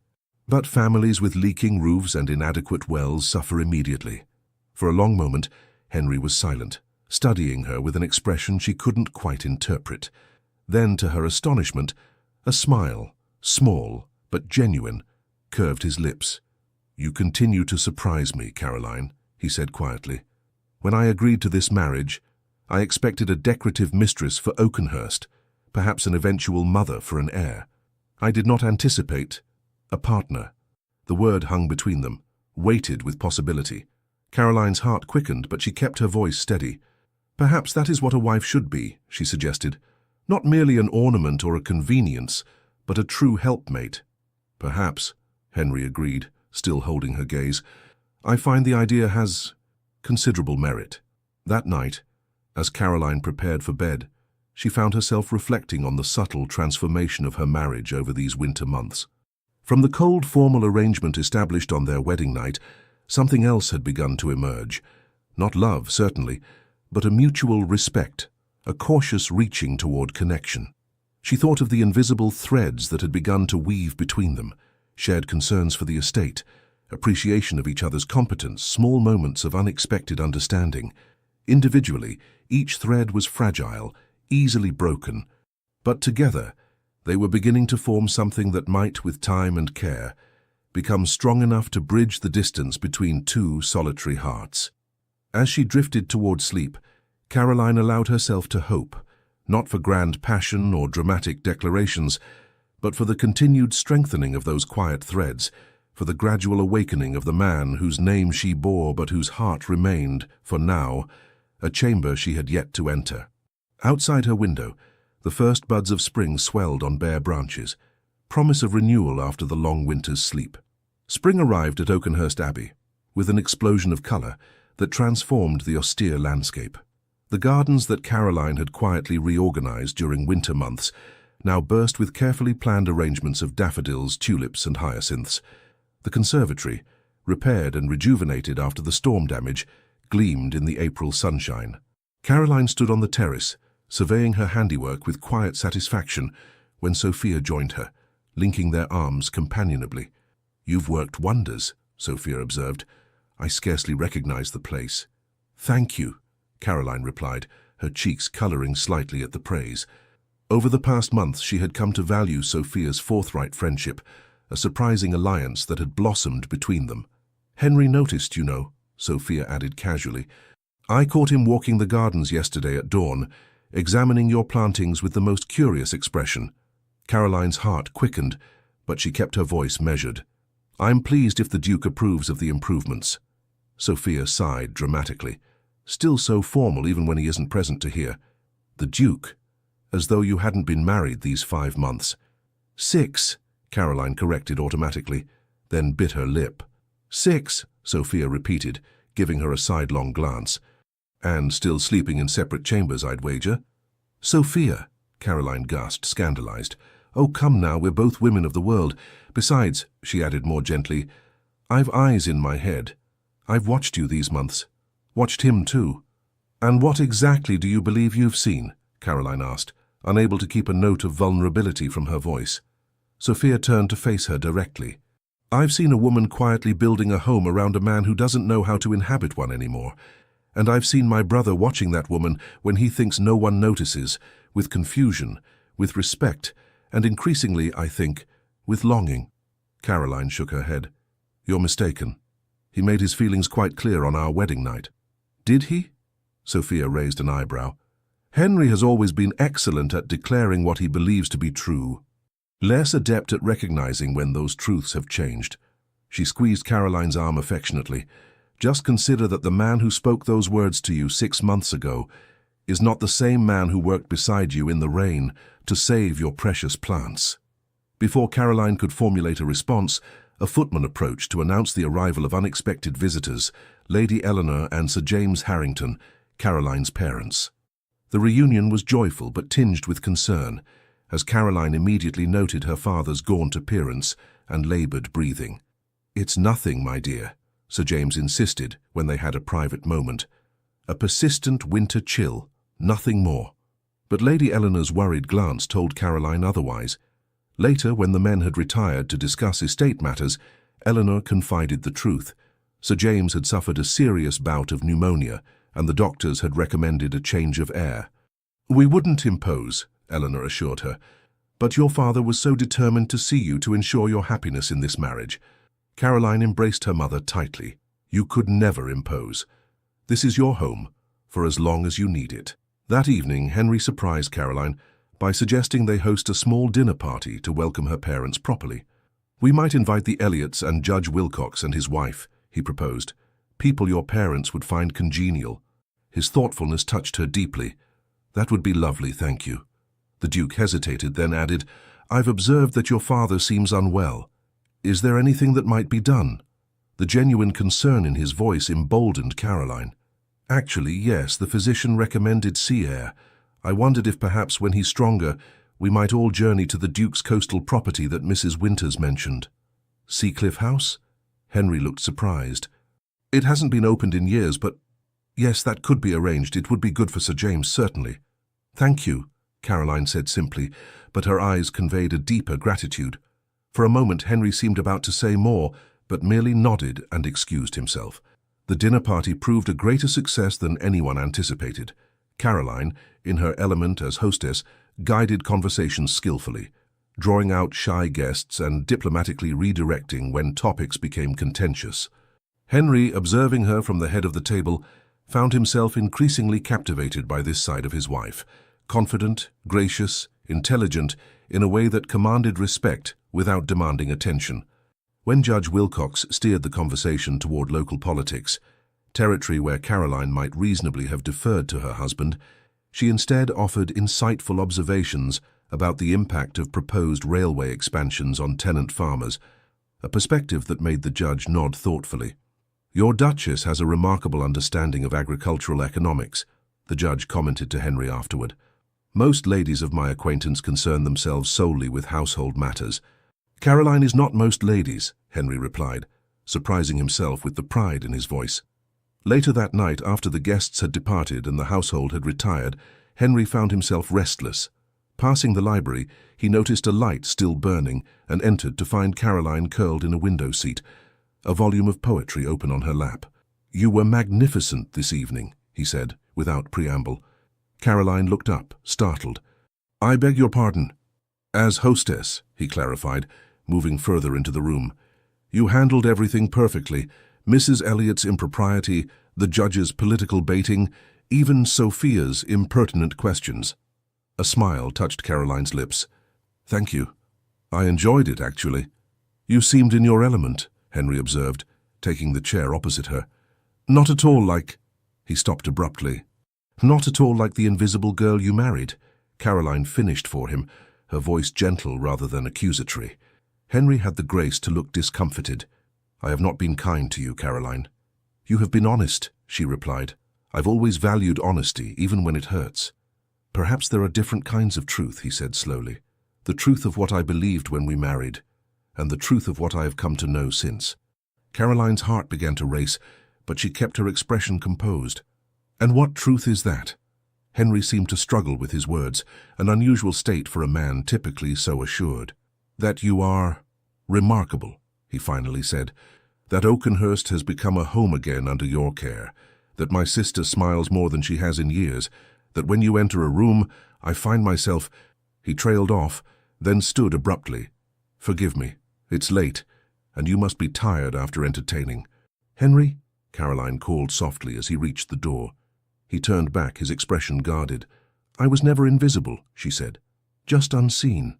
"But families with leaking roofs and inadequate wells suffer immediately." For a long moment, Henry was silent, studying her with an expression she couldn't quite interpret. Then, to her astonishment, a smile, small but genuine, curved his lips. "You continue to surprise me, Caroline," he said quietly. "When I agreed to this marriage, I expected a decorative mistress for Oakenhurst, perhaps an eventual mother for an heir. I did not anticipate a partner. The word hung between them, weighted with possibility. Caroline's heart quickened, but she kept her voice steady. Perhaps that is what a wife should be, she suggested. Not merely an ornament or a convenience, but a true helpmate. Perhaps, Henry agreed, still holding her gaze. I find the idea has considerable merit. That night, as Caroline prepared for bed, she found herself reflecting on the subtle transformation of her marriage over these winter months. From the cold, formal arrangement established on their wedding night, something else had begun to emerge. Not love, certainly, but a mutual respect, a cautious reaching toward connection. She thought of the invisible threads that had begun to weave between them, shared concerns for the estate, appreciation of each other's competence, small moments of unexpected understanding. Individually, each thread was fragile, easily broken, but together they were beginning to form something that might, with time and care, become strong enough to bridge the distance between two solitary hearts. As she drifted toward sleep, Caroline allowed herself to hope, not for grand passion or dramatic declarations, but for the continued strengthening of those quiet threads, for the gradual awakening of the man whose name she bore but whose heart remained, for now, a chamber she had yet to enter. Outside her window, the first buds of spring swelled on bare branches, promise of renewal after the long winter's sleep. Spring arrived at Oakenhurst Abbey, with an explosion of colour that transformed the austere landscape. The gardens that Caroline had quietly reorganized during winter months now burst with carefully planned arrangements of daffodils, tulips, and hyacinths. The conservatory, repaired and rejuvenated after the storm damage, gleamed in the April sunshine. Caroline stood on the terrace, surveying her handiwork with quiet satisfaction, when Sophia joined her, linking their arms companionably. "You've worked wonders," Sophia observed. "I scarcely recognize the place." "Thank you," Caroline replied, her cheeks coloring slightly at the praise. Over the past months she had come to value Sophia's forthright friendship, a surprising alliance that had blossomed between them. "Henry noticed, you know," Sophia added casually. "I caught him walking the gardens yesterday at dawn, examining your plantings with the most curious expression." Caroline's heart quickened, but she kept her voice measured. "I'm pleased if the Duke approves of the improvements." Sophia sighed dramatically. "Still so formal even when he isn't present to hear." "The Duke? As though you hadn't been married these 5 months." "6, Caroline corrected automatically, then bit her lip. "6, Sophia repeated, giving her a sidelong glance. "And still sleeping in separate chambers, I'd wager." "Sophia," Caroline gasped, scandalized. "Oh, come now, we're both women of the world. Besides," she added more gently, "I've eyes in my head. I've watched you these months. Watched him too." "And what exactly do you believe you've seen?" Caroline asked, unable to keep a note of vulnerability from her voice. Sophia turned to face her directly. "I've seen a woman quietly building a home around a man who doesn't know how to inhabit one anymore. And I've seen my brother watching that woman when he thinks no one notices, with confusion, with respect, and increasingly, I think, with longing." Caroline shook her head. "You're mistaken. He made his feelings quite clear on our wedding night." "Did he?" Sophia raised an eyebrow. "Henry has always been excellent at declaring what he believes to be true. Less adept at recognizing when those truths have changed." She squeezed Caroline's arm affectionately. "Just consider that the man who spoke those words to you 6 months ago is not the same man who worked beside you in the rain to save your precious plants." Before Caroline could formulate a response, a footman approached to announce the arrival of unexpected visitors, Lady Eleanor and Sir James Harrington, Caroline's parents. The reunion was joyful but tinged with concern, as Caroline immediately noted her father's gaunt appearance and laboured breathing. "It's nothing, my dear," Sir James insisted when they had a private moment. "A persistent winter chill, nothing more." But Lady Eleanor's worried glance told Caroline otherwise. Later, when the men had retired to discuss estate matters, Eleanor confided the truth. Sir James had suffered a serious bout of pneumonia, and the doctors had recommended a change of air. "We wouldn't impose," Eleanor assured her, "but your father was so determined to see you to ensure your happiness in this marriage." Caroline embraced her mother tightly. "You could never impose. This is your home, for as long as you need it." That evening, Henry surprised Caroline by suggesting they host a small dinner party to welcome her parents properly. "We might invite the Elliots and Judge Wilcox and his wife," he proposed. "People your parents would find congenial." His thoughtfulness touched her deeply. "That would be lovely, thank you." The Duke hesitated, then added, "I've observed that your father seems unwell. Is there anything that might be done?" The genuine concern in his voice emboldened Caroline. "Actually, yes, the physician recommended sea air. I wondered if perhaps when he's stronger, we might all journey to the Duke's coastal property that Mrs. Winters mentioned." "Seacliff House?" Henry looked surprised. "It hasn't been opened in years, but yes, that could be arranged. It would be good for Sir James, certainly." "Thank you," Caroline said simply, but her eyes conveyed a deeper gratitude. For a moment, Henry seemed about to say more, but merely nodded and excused himself. The dinner party proved a greater success than anyone anticipated. Caroline, in her element as hostess, guided conversations skillfully, drawing out shy guests and diplomatically redirecting when topics became contentious. Henry, observing her from the head of the table, found himself increasingly captivated by this side of his wife, confident, gracious, intelligent, in a way that commanded respect without demanding attention. When Judge Wilcox steered the conversation toward local politics, territory where Caroline might reasonably have deferred to her husband, she instead offered insightful observations about the impact of proposed railway expansions on tenant farmers, a perspective that made the judge nod thoughtfully. "Your Duchess has a remarkable understanding of agricultural economics," the judge commented to Henry afterward. "Most ladies of my acquaintance concern themselves solely with household matters." "Caroline is not most ladies," Henry replied, surprising himself with the pride in his voice. Later that night, after the guests had departed and the household had retired, Henry found himself restless. Passing the library, he noticed a light still burning and entered to find Caroline curled in a window seat, a volume of poetry open on her lap. "You were magnificent this evening," he said, without preamble. Caroline looked up, startled. "I beg your pardon." "As hostess," he clarified, moving further into the room. "You handled everything perfectly. Mrs. Elliott's impropriety, the judge's political baiting, even Sophia's impertinent questions." A smile touched Caroline's lips. "Thank you. I enjoyed it, actually." "You seemed in your element," Henry observed, taking the chair opposite her. "Not at all like—" He stopped abruptly. "Not at all like the invisible girl you married," Caroline finished for him, her voice gentle rather than accusatory. Henry had the grace to look discomfited. "I have not been kind to you, Caroline." "You have been honest," she replied. "I've always valued honesty, even when it hurts." "Perhaps there are different kinds of truth," he said slowly. "The truth of what I believed when we married, and the truth of what I have come to know since." Caroline's heart began to race, but she kept her expression composed. "And what truth is that?" Henry seemed to struggle with his words, an unusual state for a man typically so assured. "That you are remarkable," he finally said. "That Oakenhurst has become a home again under your care. That my sister smiles more than she has in years. That when you enter a room, I find myself—" He trailed off, then stood abruptly. "Forgive me. It's late, and you must be tired after entertaining." "Henry?" Caroline called softly as he reached the door. He turned back, his expression guarded. "I was never invisible," she said. "Just unseen."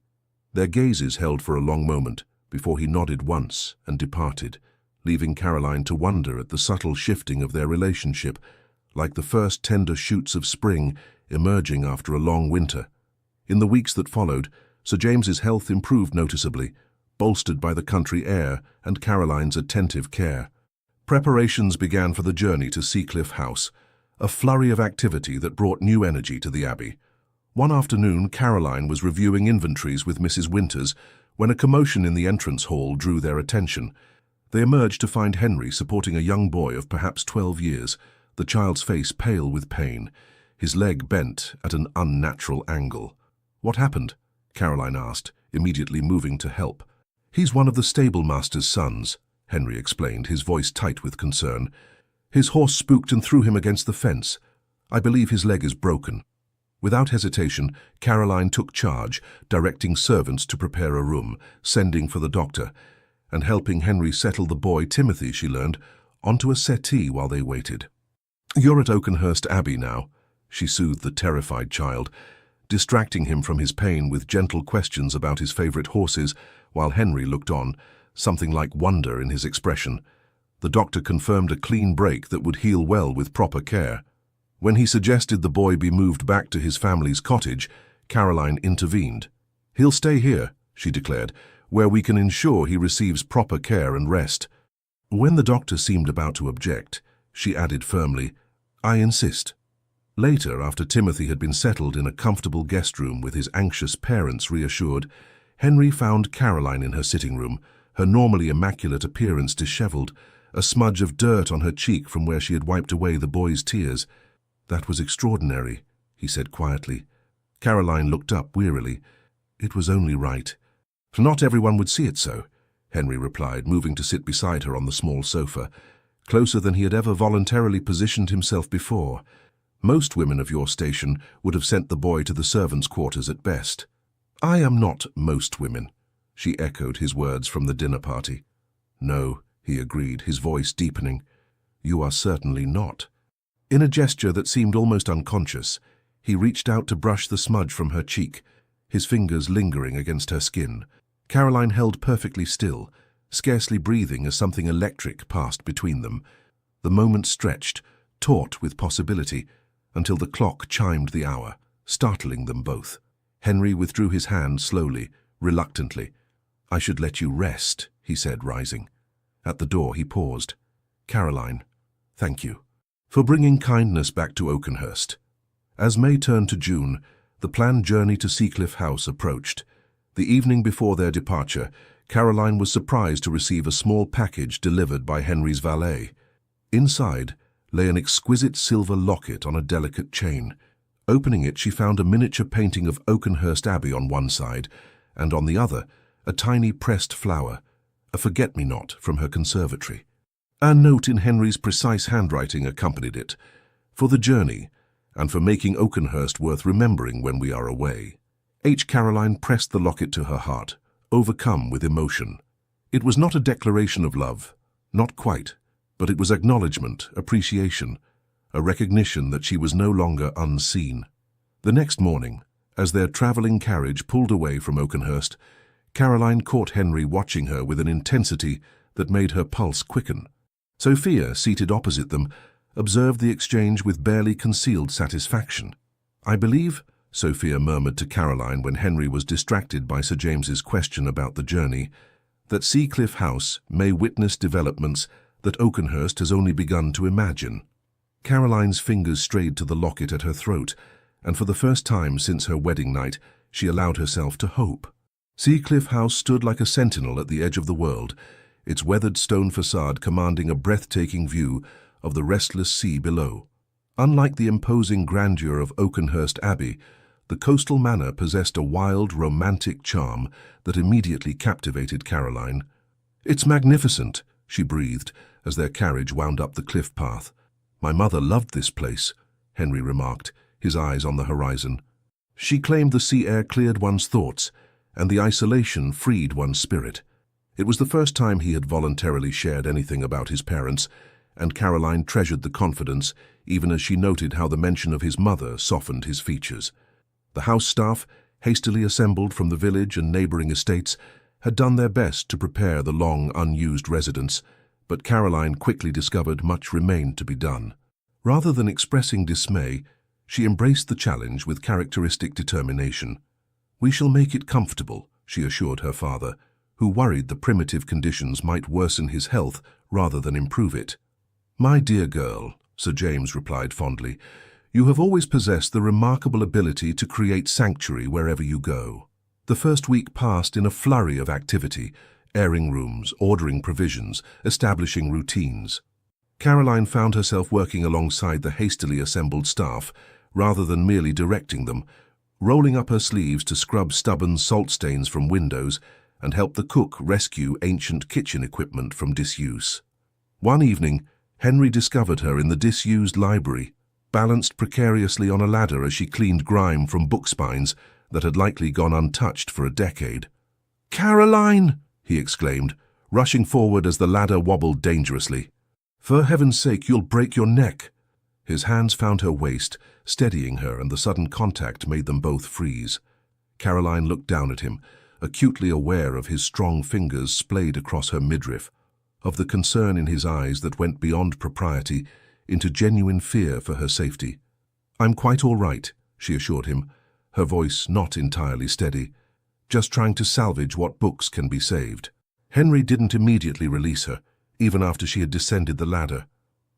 Their gazes held for a long moment before he nodded once and departed, leaving Caroline to wonder at the subtle shifting of their relationship, like the first tender shoots of spring emerging after a long winter. In the weeks that followed, Sir James's health improved noticeably, bolstered by the country air and Caroline's attentive care. Preparations began for the journey to Seacliff House, a flurry of activity that brought new energy to the Abbey. One afternoon, Caroline was reviewing inventories with Mrs. Winters when a commotion in the entrance hall drew their attention. They emerged to find Henry supporting a young boy of perhaps 12 years, the child's face pale with pain, his leg bent at an unnatural angle. "What happened?" Caroline asked, immediately moving to help. "He's one of the stable-master's sons," Henry explained, his voice tight with concern. "His horse spooked and threw him against the fence. I believe his leg is broken." Without hesitation, Caroline took charge, directing servants to prepare a room, sending for the doctor, and helping Henry settle the boy, Timothy, she learned, onto a settee while they waited. "You're at Oakenhurst Abbey now," she soothed the terrified child, distracting him from his pain with gentle questions about his favorite horses, while Henry looked on, something like wonder in his expression. The doctor confirmed a clean break that would heal well with proper care. When he suggested the boy be moved back to his family's cottage, Caroline intervened. "He'll stay here," she declared, "where we can ensure he receives proper care and rest." When the doctor seemed about to object, she added firmly, "I insist." Later, after Timothy had been settled in a comfortable guest room with his anxious parents reassured, Henry found Caroline in her sitting room, her normally immaculate appearance disheveled, a smudge of dirt on her cheek from where she had wiped away the boy's tears. "That was extraordinary," he said quietly. Caroline looked up wearily. "It was only right." "Not everyone would see it so," Henry replied, moving to sit beside her on the small sofa, closer than he had ever voluntarily positioned himself before. "Most women of your station would have sent the boy to the servants' quarters at best." "I am not most women," she echoed his words from the dinner party. "No," he agreed, his voice deepening. "You are certainly not." In a gesture that seemed almost unconscious, he reached out to brush the smudge from her cheek, his fingers lingering against her skin. Caroline held perfectly still, scarcely breathing as something electric passed between them. The moment stretched, taut with possibility, until the clock chimed the hour, startling them both. Henry withdrew his hand slowly, reluctantly. "I should let you rest," he said, rising. At the door he paused. "Caroline, thank you for bringing kindness back to Oakenhurst." As May turned to June, the planned journey to Seacliff House approached. The evening before their departure, Caroline was surprised to receive a small package delivered by Henry's valet. Inside lay an exquisite silver locket on a delicate chain. Opening it, she found a miniature painting of Oakenhurst Abbey on one side, and on the other, a tiny pressed flower, a forget-me-not from her conservatory. A note in Henry's precise handwriting accompanied it, "For the journey, and for making Oakenhurst worth remembering when we are away." Caroline pressed the locket to her heart, overcome with emotion. It was not a declaration of love, not quite, but it was acknowledgement, appreciation, a recognition that she was no longer unseen. The next morning, as their travelling carriage pulled away from Oakenhurst, Caroline caught Henry watching her with an intensity that made her pulse quicken. Sophia, seated opposite them, observed the exchange with barely concealed satisfaction. "I believe," Sophia murmured to Caroline when Henry was distracted by Sir James's question about the journey, "that Seacliff House may witness developments that Oakenhurst has only begun to imagine." Caroline's fingers strayed to the locket at her throat, and for the first time since her wedding night, she allowed herself to hope. Seacliff House stood like a sentinel at the edge of the world, its weathered stone facade commanding a breathtaking view of the restless sea below. Unlike the imposing grandeur of Oakenhurst Abbey, the coastal manor possessed a wild, romantic charm that immediately captivated Caroline. "It's magnificent," she breathed as their carriage wound up the cliff path. "My mother loved this place," Henry remarked, his eyes on the horizon. "She claimed the sea air cleared one's thoughts, and the isolation freed one's spirit." It was the first time he had voluntarily shared anything about his parents, and Caroline treasured the confidence, even as she noted how the mention of his mother softened his features. The house staff, hastily assembled from the village and neighboring estates, had done their best to prepare the long unused residence, but Caroline quickly discovered much remained to be done. Rather than expressing dismay, she embraced the challenge with characteristic determination. "We shall make it comfortable," she assured her father, who worried the primitive conditions might worsen his health rather than improve it. "My dear girl," Sir James replied fondly, "you have always possessed the remarkable ability to create sanctuary wherever you go." The first week passed in a flurry of activity, airing rooms, ordering provisions, establishing routines. Caroline found herself working alongside the hastily assembled staff, rather than merely directing them, rolling up her sleeves to scrub stubborn salt stains from windows and help the cook rescue ancient kitchen equipment from disuse. One evening, Henry discovered her in the disused library, balanced precariously on a ladder as she cleaned grime from book spines that had likely gone untouched for a decade. "Caroline!" he exclaimed, rushing forward as the ladder wobbled dangerously. "For heaven's sake, you'll break your neck." His hands found her waist, steadying her, and the sudden contact made them both freeze. Caroline looked down at him, acutely aware of his strong fingers splayed across her midriff, of the concern in his eyes that went beyond propriety into genuine fear for her safety. "I'm quite all right," she assured him, her voice not entirely steady, "just trying to salvage what books can be saved." Henry didn't immediately release her, even after she had descended the ladder.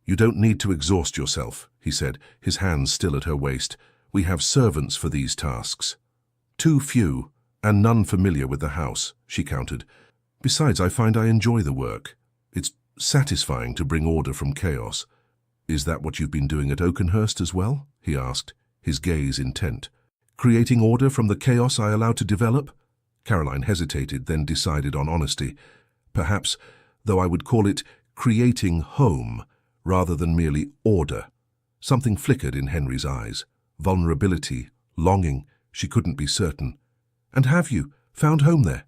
"You don't need to exhaust yourself," he said, his hands still at her waist. "We have servants for these tasks." "Too few, and none familiar with the house," she countered. "Besides, I find I enjoy the work. It's satisfying to bring order from chaos." "Is that what you've been doing at Oakenhurst as well?" he asked, his gaze intent. "Creating order from the chaos I allowed to develop?" Caroline hesitated, then decided on honesty. "Perhaps, though I would call it creating home rather than merely order." Something flickered in Henry's eyes. Vulnerability, longing, she couldn't be certain. "And have you found home there?"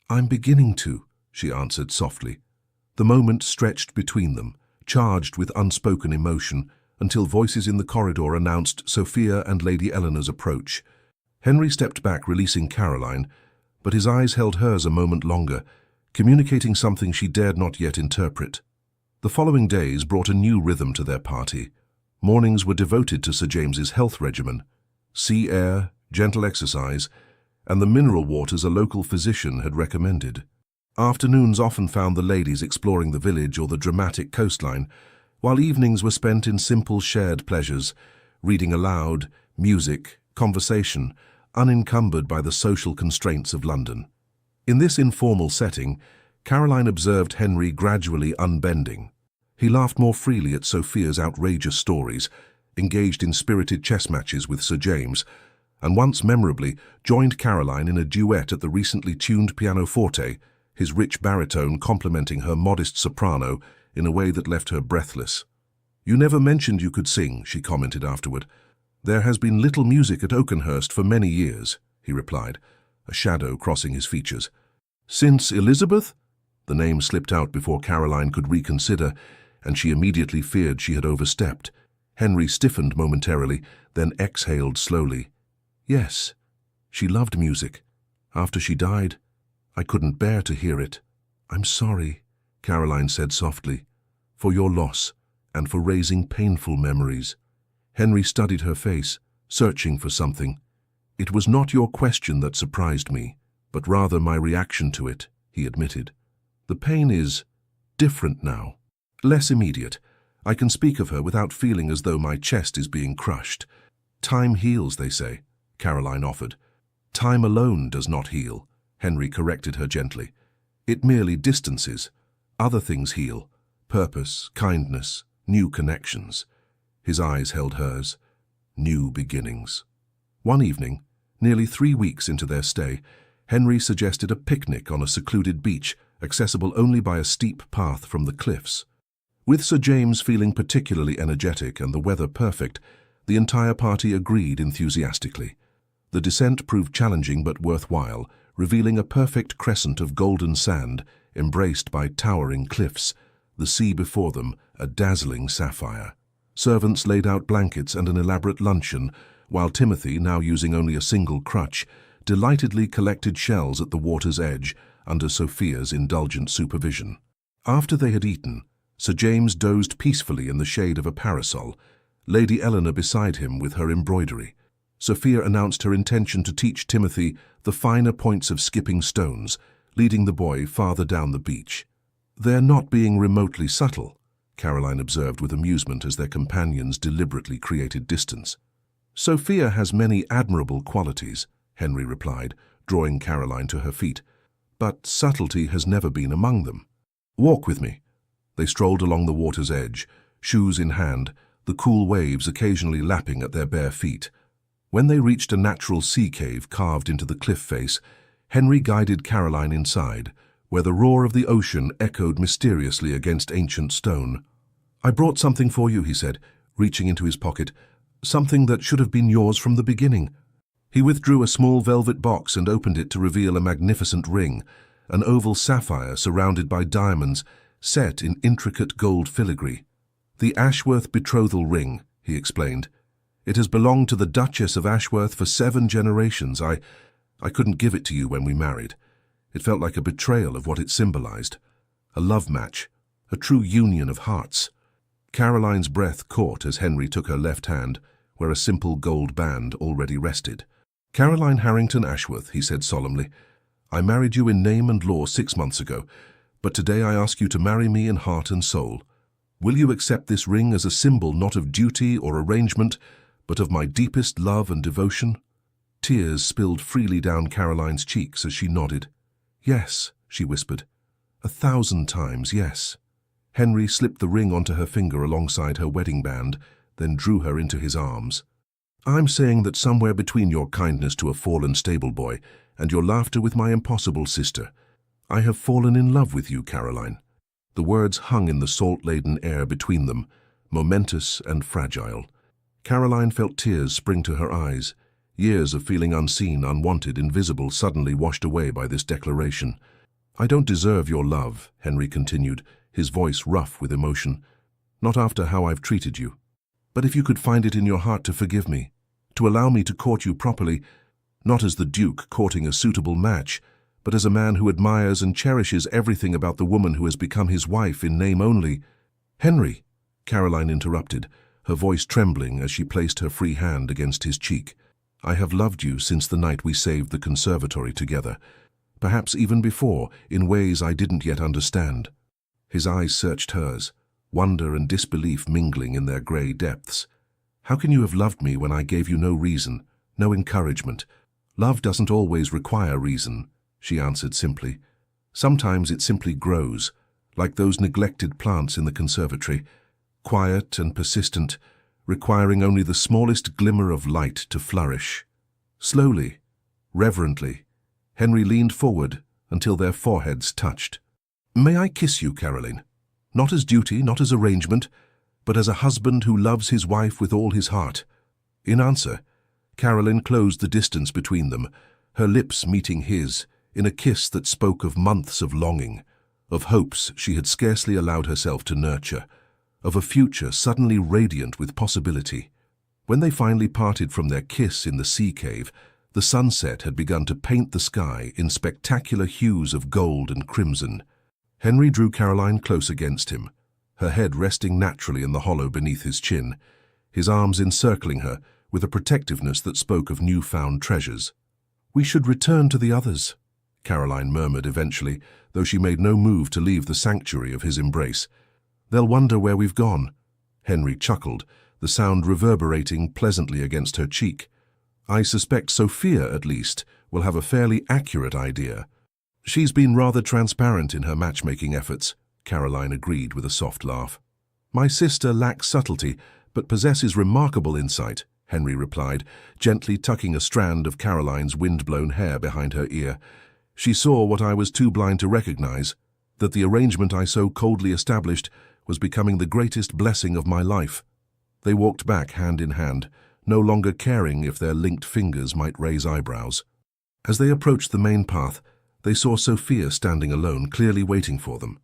"I'm beginning to," she answered softly. The moment stretched between them, charged with unspoken emotion, until voices in the corridor announced Sophia and Lady Eleanor's approach. Henry stepped back, releasing Caroline, but his eyes held hers a moment longer, communicating something she dared not yet interpret. The following days brought a new rhythm to their party. Mornings were devoted to Sir James's health regimen: sea air, gentle exercise, and the mineral waters a local physician had recommended. Afternoons often found the ladies exploring the village or the dramatic coastline, while evenings were spent in simple shared pleasures, reading aloud, music, conversation, unencumbered by the social constraints of London. In this informal setting, Caroline observed Henry gradually unbending. He laughed more freely at Sophia's outrageous stories, engaged in spirited chess matches with Sir James, and once memorably joined Caroline in a duet at the recently tuned pianoforte, his rich baritone complementing her modest soprano in a way that left her breathless. "You never mentioned you could sing," she commented afterward. "There has been little music at Oakenhurst for many years," he replied, a shadow crossing his features. "Since Elizabeth?" The name slipped out before Caroline could reconsider, and she immediately feared she had overstepped. Henry stiffened momentarily, then exhaled slowly. "Yes, she loved music. After she died, I couldn't bear to hear it." "I'm sorry," Caroline said softly, "for your loss and for raising painful memories." Henry studied her face, searching for something. "It was not your question that surprised me, but rather my reaction to it," he admitted. "The pain is different now, less immediate. I can speak of her without feeling as though my chest is being crushed. Time heals, they say," Caroline offered. "Time alone does not heal," Henry corrected her gently. "It merely distances. Other things heal: purpose, kindness, new connections." His eyes held hers. New beginnings. One evening, nearly 3 weeks into their stay, Henry suggested a picnic on a secluded beach, accessible only by a steep path from the cliffs. With Sir James feeling particularly energetic and the weather perfect, the entire party agreed enthusiastically. The descent proved challenging but worthwhile, revealing a perfect crescent of golden sand, embraced by towering cliffs, the sea before them a dazzling sapphire. Servants laid out blankets and an elaborate luncheon, while Timothy, now using only a single crutch, delightedly collected shells at the water's edge under Sophia's indulgent supervision. After they had eaten, Sir James dozed peacefully in the shade of a parasol, Lady Eleanor beside him with her embroidery. Sophia announced her intention to teach Timothy the finer points of skipping stones, leading the boy farther down the beach. "They're not being remotely subtle," Caroline observed with amusement as their companions deliberately created distance. "Sophia has many admirable qualities," Henry replied, drawing Caroline to her feet, "but subtlety has never been among them. Walk with me." They strolled along the water's edge, shoes in hand, the cool waves occasionally lapping at their bare feet. When they reached a natural sea cave carved into the cliff face, Henry guided Caroline inside, where the roar of the ocean echoed mysteriously against ancient stone. "I brought something for you," he said, reaching into his pocket, "something that should have been yours from the beginning." He withdrew a small velvet box and opened it to reveal a magnificent ring, an oval sapphire surrounded by diamonds, set in intricate gold filigree. "The Ashworth betrothal ring," he explained. "It has belonged to the Duchess of Ashworth for 7 generations. I couldn't give it to you when we married. It felt like a betrayal of what it symbolized. A love match, a true union of hearts." Caroline's breath caught as Henry took her left hand, where a simple gold band already rested. "Caroline Harrington Ashworth," he said solemnly, "I married you in name and law 6 months ago, but today I ask you to marry me in heart and soul. Will you accept this ring as a symbol not of duty or arrangement, but of my deepest love and devotion?" Tears spilled freely down Caroline's cheeks as she nodded. "Yes," she whispered. "1,000 times, yes." Henry slipped the ring onto her finger alongside her wedding band, then drew her into his arms. "I'm saying that somewhere between your kindness to a fallen stable boy and your laughter with my impossible sister, I have fallen in love with you, Caroline." The words hung in the salt-laden air between them, momentous and fragile. Caroline felt tears spring to her eyes, years of feeling unseen, unwanted, invisible, suddenly washed away by this declaration. "I don't deserve your love," Henry continued, his voice rough with emotion. "Not after how I've treated you. But if you could find it in your heart to forgive me, to allow me to court you properly, not as the Duke courting a suitable match, but as a man who admires and cherishes everything about the woman who has become his wife in name only—" "Henry," Caroline interrupted, her voice trembling as she placed her free hand against his cheek. "I have loved you since the night we saved the conservatory together, perhaps even before, in ways I didn't yet understand." His eyes searched hers, wonder and disbelief mingling in their grey depths. "How can you have loved me when I gave you no reason, no encouragement? Love doesn't always require reason," she answered simply. "Sometimes it simply grows, like those neglected plants in the conservatory, quiet and persistent, requiring only the smallest glimmer of light to flourish." Slowly, reverently, Henry leaned forward until their foreheads touched. "May I kiss you, Caroline? Not as duty, not as arrangement, but as a husband who loves his wife with all his heart." In answer, Caroline closed the distance between them, her lips meeting his, in a kiss that spoke of months of longing, of hopes she had scarcely allowed herself to nurture, of a future suddenly radiant with possibility. When they finally parted from their kiss in the sea cave, the sunset had begun to paint the sky in spectacular hues of gold and crimson. Henry drew Caroline close against him, her head resting naturally in the hollow beneath his chin, his arms encircling her with a protectiveness that spoke of newfound treasures. "We should return to the others," Caroline murmured eventually, though she made no move to leave the sanctuary of his embrace. "They'll wonder where we've gone." Henry chuckled, the sound reverberating pleasantly against her cheek. "I suspect Sophia, at least, will have a fairly accurate idea." "She's been rather transparent in her matchmaking efforts," Caroline agreed with a soft laugh. "My sister lacks subtlety, but possesses remarkable insight," Henry replied, gently tucking a strand of Caroline's wind-blown hair behind her ear. "She saw what I was too blind to recognize, that the arrangement I so coldly established was becoming the greatest blessing of my life." They walked back hand in hand, no longer caring if their linked fingers might raise eyebrows. As they approached the main path, they saw Sophia standing alone, clearly waiting for them.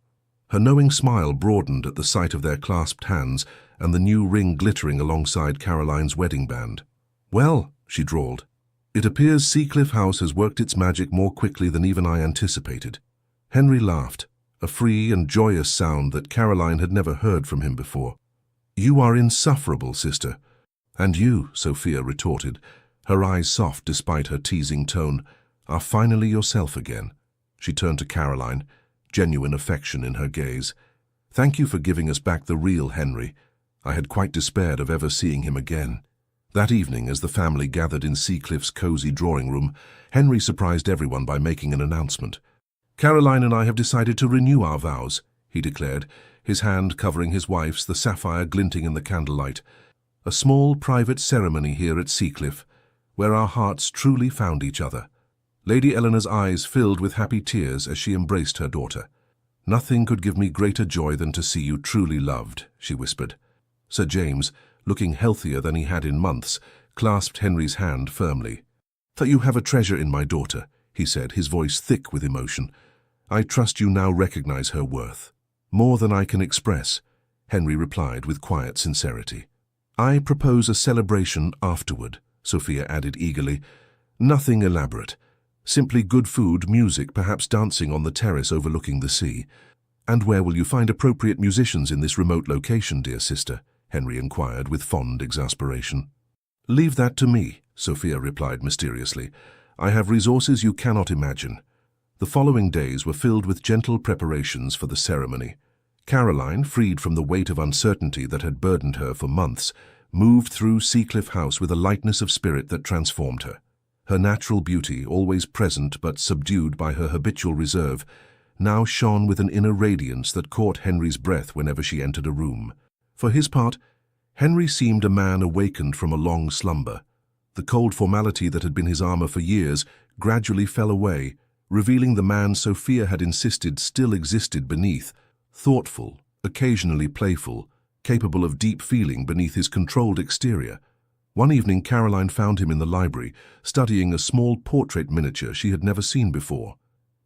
Her knowing smile broadened at the sight of their clasped hands and the new ring glittering alongside Caroline's wedding band. "Well," she drawled, "it appears Seacliff House has worked its magic more quickly than even I anticipated." Henry laughed, a free and joyous sound that Caroline had never heard from him before. "You are insufferable, sister." "And you," Sophia retorted, her eyes soft despite her teasing tone, "are finally yourself again." She turned to Caroline, genuine affection in her gaze. "Thank you for giving us back the real Henry. I had quite despaired of ever seeing him again." That evening, as the family gathered in Seacliff's cozy drawing room, Henry surprised everyone by making an announcement. "Caroline and I have decided to renew our vows," he declared, his hand covering his wife's, the sapphire glinting in the candlelight. "A small private ceremony here at Seacliff, where our hearts truly found each other." Lady Eleanor's eyes filled with happy tears as she embraced her daughter. "Nothing could give me greater joy than to see you truly loved," she whispered. Sir James, looking healthier than he had in months, clasped Henry's hand firmly. "That you have a treasure in my daughter," he said, his voice thick with emotion. "I trust you now recognize her worth." "More than I can express," Henry replied with quiet sincerity. I propose a celebration afterward, Sophia added eagerly. Nothing elaborate. Simply good food, music, perhaps dancing on the terrace overlooking the sea. And where will you find appropriate musicians in this remote location, dear sister? Henry inquired with fond exasperation. Leave that to me, Sophia replied mysteriously. I have resources you cannot imagine. The following days were filled with gentle preparations for the ceremony. Caroline, freed from the weight of uncertainty that had burdened her for months, moved through Seacliff House with a lightness of spirit that transformed her. Her natural beauty, always present but subdued by her habitual reserve, now shone with an inner radiance that caught Henry's breath whenever she entered a room. For his part, Henry seemed a man awakened from a long slumber. The cold formality that had been his armor for years gradually fell away, revealing the man Sophia had insisted still existed beneath, thoughtful, occasionally playful, capable of deep feeling beneath his controlled exterior. One evening Caroline found him in the library, studying a small portrait miniature she had never seen before.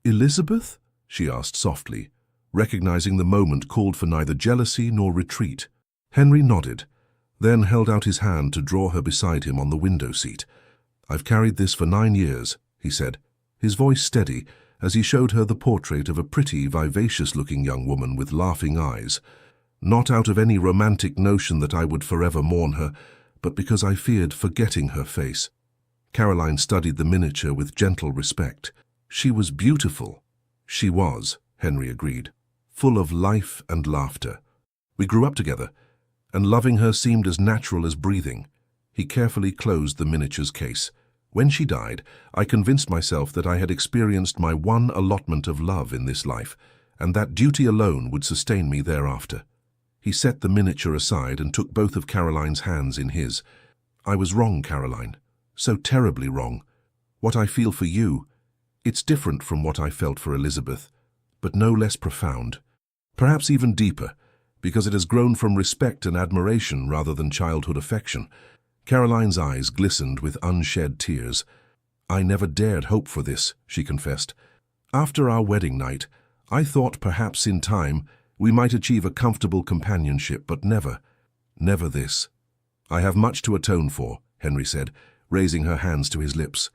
"Elizabeth?" she asked softly, recognizing the moment called for neither jealousy nor retreat. Henry nodded, then held out his hand to draw her beside him on the window seat. "I've carried this for 9 years," he said, his voice steady as he showed her the portrait of a pretty, vivacious-looking young woman with laughing eyes. "Not out of any romantic notion that I would forever mourn her, but because I feared forgetting her face." Caroline studied the miniature with gentle respect. She was beautiful. She was, Henry agreed, full of life and laughter. We grew up together, and loving her seemed as natural as breathing. He carefully closed the miniature's case. When she died, I convinced myself that I had experienced my one allotment of love in this life, and that duty alone would sustain me thereafter. He set the miniature aside and took both of Caroline's hands in his. "I was wrong, Caroline. So terribly wrong. What I feel for you, it's different from what I felt for Elizabeth, but no less profound. Perhaps even deeper, because it has grown from respect and admiration rather than childhood affection." Caroline's eyes glistened with unshed tears. "I never dared hope for this," she confessed. "After our wedding night, I thought perhaps in time we might achieve a comfortable companionship, but never this." "I have much to atone for," Henry said, raising her hands to his lips.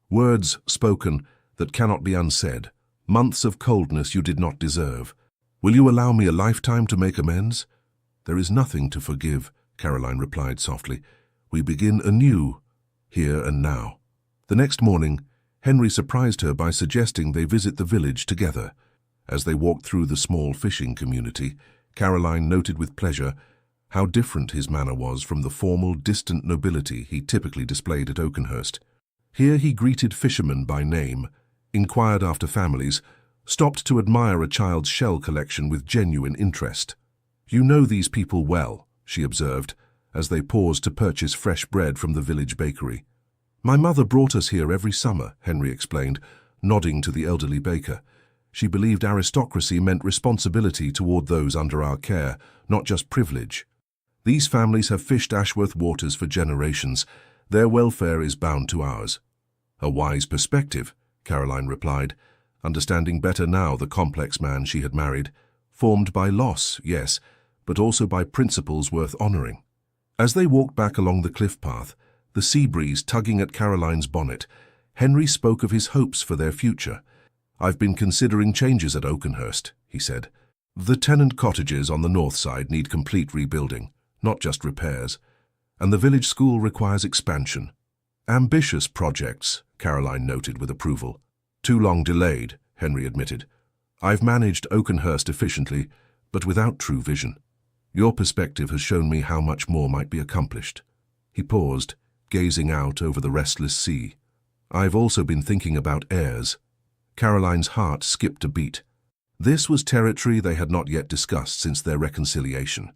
"Words spoken that cannot be unsaid, months of coldness you did not deserve. Will you allow me a lifetime to make amends?" "There is nothing to forgive," Caroline replied softly. "We begin anew, here and now." The next morning, Henry surprised her by suggesting they visit the village together. As they walked through the small fishing community, Caroline noted with pleasure how different his manner was from the formal, distant nobility he typically displayed at Oakenhurst. Here he greeted fishermen by name, inquired after families, stopped to admire a child's shell collection with genuine interest. "You know these people well," she observed, as they paused to purchase fresh bread from the village bakery. "My mother brought us here every summer," Henry explained, nodding to the elderly baker. "She believed aristocracy meant responsibility toward those under our care, not just privilege. These families have fished Ashworth waters for generations. Their welfare is bound to ours." "A wise perspective," Caroline replied, understanding better now the complex man she had married, formed by loss, yes, but also by principles worth honoring. As they walked back along the cliff path, the sea breeze tugging at Caroline's bonnet, Henry spoke of his hopes for their future. "I've been considering changes at Oakenhurst," he said. "The tenant cottages on the north side need complete rebuilding, not just repairs, and the village school requires expansion." "Ambitious projects," Caroline noted with approval. "Too long delayed," Henry admitted. "I've managed Oakenhurst efficiently, but without true vision. Your perspective has shown me how much more might be accomplished." He paused, gazing out over the restless sea. "I've also been thinking about heirs." Caroline's heart skipped a beat. This was territory they had not yet discussed since their reconciliation.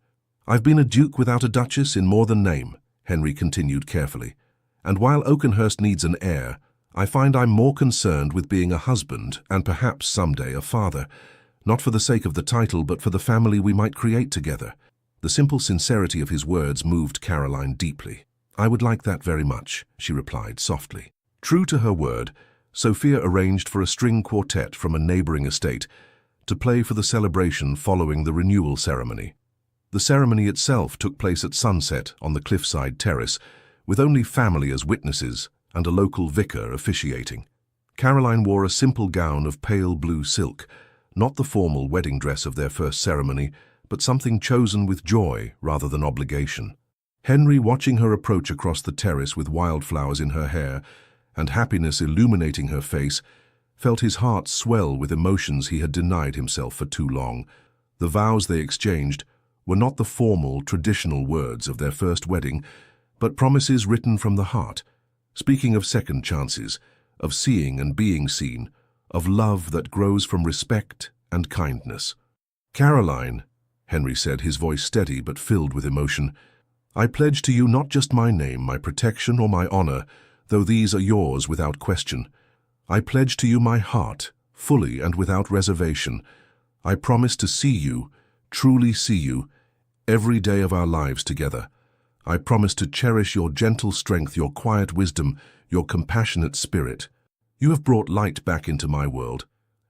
"I've been a duke without a duchess in more than name," Henry continued carefully. "And while Oakenhurst needs an heir, I find I'm more concerned with being a husband and perhaps someday a father, not for the sake of the title but for the family we might create together." The simple sincerity of his words moved Caroline deeply. "I would like that very much," she replied softly. True to her word, Sophia arranged for a string quartet from a neighboring estate to play for the celebration following the renewal ceremony. The ceremony itself took place at sunset on the cliffside terrace, with only family as witnesses and a local vicar officiating. Caroline wore a simple gown of pale blue silk, not the formal wedding dress of their first ceremony, but something chosen with joy rather than obligation. Henry, watching her approach across the terrace with wildflowers in her hair and happiness illuminating her face, felt his heart swell with emotions he had denied himself for too long. The vows they exchanged were not the formal, traditional words of their first wedding, but promises written from the heart, speaking of second chances, of seeing and being seen, of love that grows from respect and kindness. "Caroline," Henry said, his voice steady but filled with emotion, "I pledge to you not just my name, my protection, or my honor, though these are yours without question. I pledge to you my heart, fully and without reservation. I promise to see you, truly see you, every day of our lives together. I promise to cherish your gentle strength, your quiet wisdom, your compassionate spirit. You have brought light back into my world,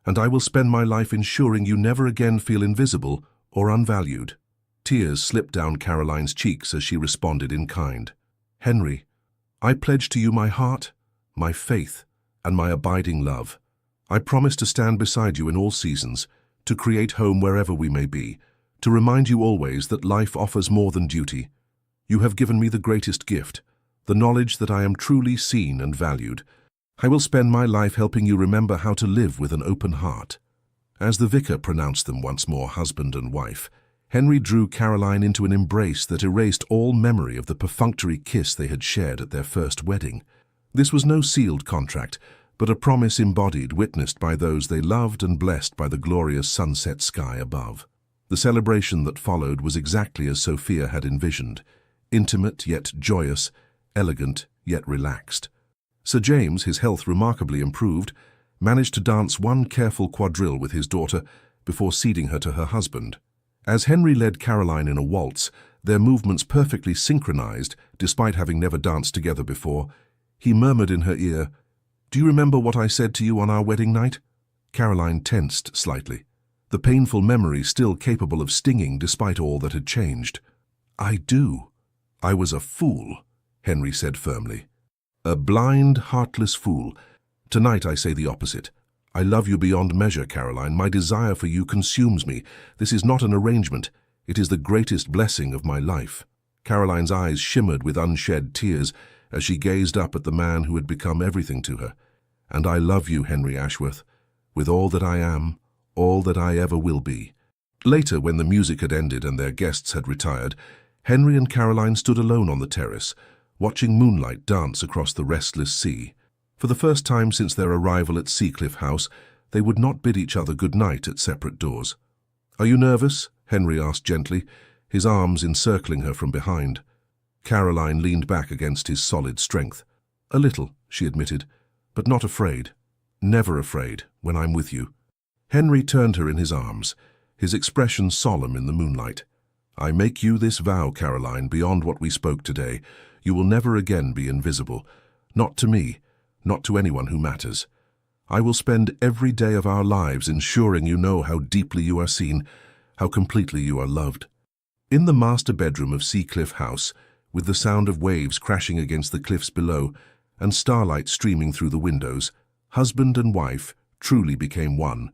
and I will spend my life ensuring you never again feel invisible or unvalued." Tears slipped down Caroline's cheeks as she responded in kind. "Henry, I pledge to you my heart, my faith, and my abiding love. I promise to stand beside you in all seasons, to create home wherever we may be, to remind you always that life offers more than duty. You have given me the greatest gift, the knowledge that I am truly seen and valued. I will spend my life helping you remember how to live with an open heart." As the vicar pronounced them once more husband and wife, Henry drew Caroline into an embrace that erased all memory of the perfunctory kiss they had shared at their first wedding. This was no sealed contract, but a promise embodied, witnessed by those they loved and blessed by the glorious sunset sky above. The celebration that followed was exactly as Sophia had envisioned, intimate yet joyous, elegant yet relaxed. Sir James, his health remarkably improved, managed to dance one careful quadrille with his daughter before ceding her to her husband. As Henry led Caroline in a waltz, their movements perfectly synchronized despite having never danced together before, he murmured in her ear, "Do you remember what I said to you on our wedding night?" Caroline tensed slightly, the painful memory still capable of stinging despite all that had changed. "I do. I was a fool," Henry said firmly. "A blind, heartless fool. Tonight I say the opposite. I love you beyond measure, Caroline. My desire for you consumes me. This is not an arrangement. It is the greatest blessing of my life." Caroline's eyes shimmered with unshed tears as she gazed up at the man who had become everything to her. "And I love you, Henry Ashworth, with all that I am, all that I ever will be." Later, when the music had ended and their guests had retired, Henry and Caroline stood alone on the terrace, watching moonlight dance across the restless sea. For the first time since their arrival at Seacliff House, they would not bid each other good night at separate doors. "Are you nervous?" Henry asked gently, his arms encircling her from behind. Caroline leaned back against his solid strength. "A little," she admitted, "but not afraid. Never afraid when I'm with you." Henry turned her in his arms, his expression solemn in the moonlight. "I make you this vow, Caroline, beyond what we spoke today. You will never again be invisible. Not to me, not to anyone who matters. I will spend every day of our lives ensuring you know how deeply you are seen, how completely you are loved." In the master bedroom of Seacliff House, with the sound of waves crashing against the cliffs below and starlight streaming through the windows, husband and wife truly became one,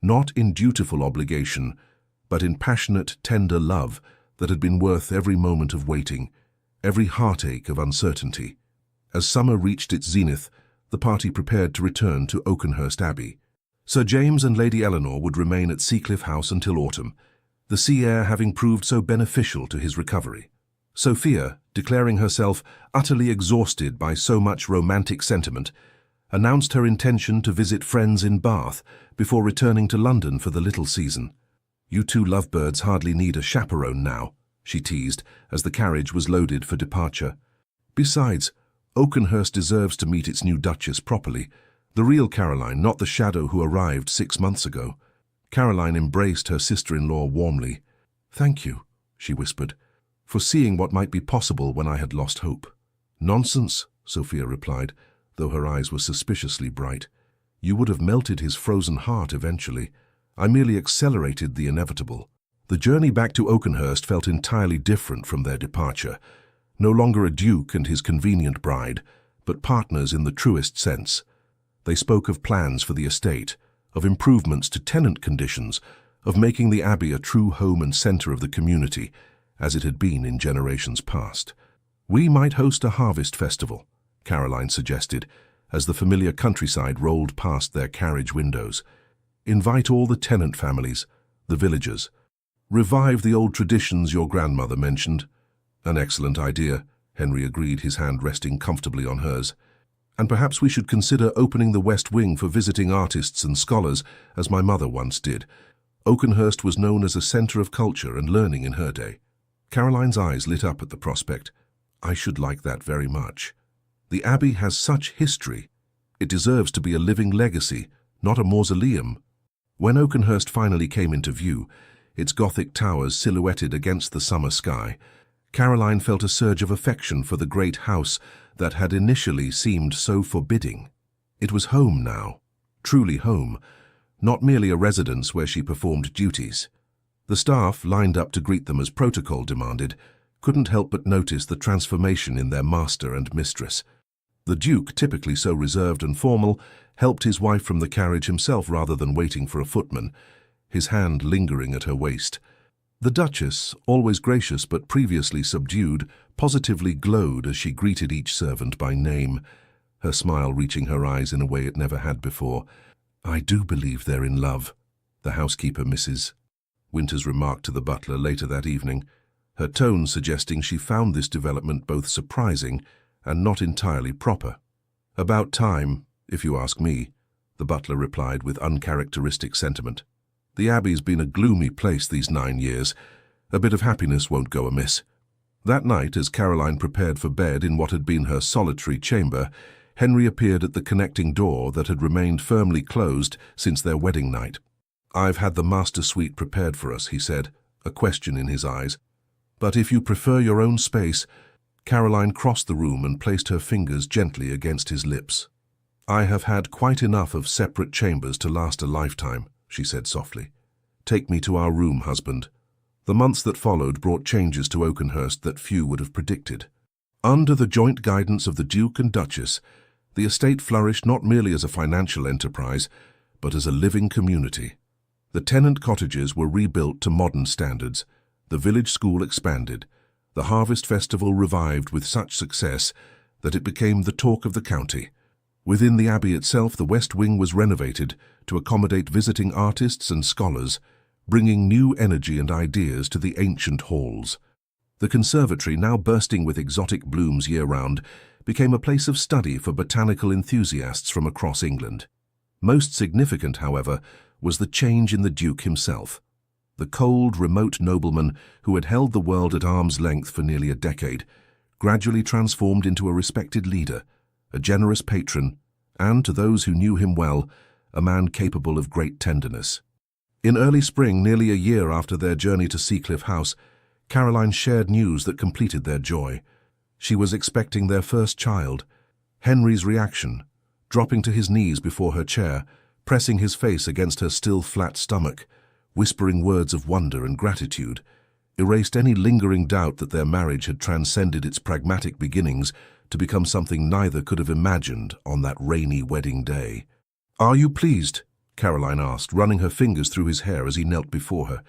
not in dutiful obligation, but in passionate, tender love that had been worth every moment of waiting, every heartache of uncertainty. As summer reached its zenith, the party prepared to return to Oakenhurst Abbey. Sir James and Lady Eleanor would remain at Seacliff House until autumn, the sea air having proved so beneficial to his recovery. Sophia, declaring herself utterly exhausted by so much romantic sentiment, announced her intention to visit friends in Bath before returning to London for the little season. "You two lovebirds hardly need a chaperone now," she teased as the carriage was loaded for departure. "Besides, Oakenhurst deserves to meet its new Duchess properly, the real Caroline, not the shadow who arrived 6 months ago." Caroline embraced her sister-in-law warmly. "Thank you," she whispered, "for seeing what might be possible when I had lost hope." "Nonsense," Sophia replied, though her eyes were suspiciously bright. "You would have melted his frozen heart eventually. I merely accelerated the inevitable." The journey back to Oakenhurst felt entirely different from their departure. No longer a duke and his convenient bride, but partners in the truest sense. They spoke of plans for the estate, of improvements to tenant conditions, of making the Abbey a true home and centre of the community, as it had been in generations past. "We might host a harvest festival," Caroline suggested, as the familiar countryside rolled past their carriage windows. "Invite all the tenant families, the villagers. Revive the old traditions your grandmother mentioned." "An excellent idea," Henry agreed, his hand resting comfortably on hers. "And perhaps we should consider opening the West Wing for visiting artists and scholars, as my mother once did. Oakenhurst was known as a centre of culture and learning in her day." Caroline's eyes lit up at the prospect. "I should like that very much. The Abbey has such history. It deserves to be a living legacy, not a mausoleum." When Oakenhurst finally came into view, its Gothic towers silhouetted against the summer sky, Caroline felt a surge of affection for the great house that had initially seemed so forbidding. It was home now, truly home, not merely a residence where she performed duties. The staff, lined up to greet them as protocol demanded, couldn't help but notice the transformation in their master and mistress. The Duke, typically so reserved and formal, helped his wife from the carriage himself rather than waiting for a footman, his hand lingering at her waist. The Duchess, always gracious but previously subdued, positively glowed as she greeted each servant by name, her smile reaching her eyes in a way it never had before. "I do believe they're in love," the housekeeper, Mrs. Winters, remarked to the butler later that evening, her tone suggesting she found this development both surprising and not entirely proper. "About time, if you ask me," the butler replied with uncharacteristic sentiment. "The Abbey's been a gloomy place these 9 years. A bit of happiness won't go amiss." That night, as Caroline prepared for bed in what had been her solitary chamber, Henry appeared at the connecting door that had remained firmly closed since their wedding night. "I've had the master suite prepared for us," he said, a question in his eyes. "But if you prefer your own space—" Caroline crossed the room and placed her fingers gently against his lips. "I have had quite enough of separate chambers to last a lifetime," she said softly. "Take me to our room, husband." The months that followed brought changes to Oakenhurst that few would have predicted. Under the joint guidance of the Duke and Duchess, the estate flourished not merely as a financial enterprise, but as a living community. The tenant cottages were rebuilt to modern standards, the village school expanded, the harvest festival revived with such success that it became the talk of the county. Within the Abbey itself, the West Wing was renovated to accommodate visiting artists and scholars, bringing new energy and ideas to the ancient halls. The conservatory, now bursting with exotic blooms year-round, became a place of study for botanical enthusiasts from across England. Most significant, however, was the change in the Duke himself. The cold, remote nobleman who had held the world at arm's length for nearly a decade, gradually transformed into a respected leader, a generous patron, and, to those who knew him well, a man capable of great tenderness. In early spring, nearly a year after their journey to Seacliff House, Caroline shared news that completed their joy. She was expecting their first child. Henry's reaction, dropping to his knees before her chair, pressing his face against her still flat stomach, whispering words of wonder and gratitude, erased any lingering doubt that their marriage had transcended its pragmatic beginnings to become something neither could have imagined on that rainy wedding day. "Are you pleased?" Caroline asked, running her fingers through his hair as he knelt before her.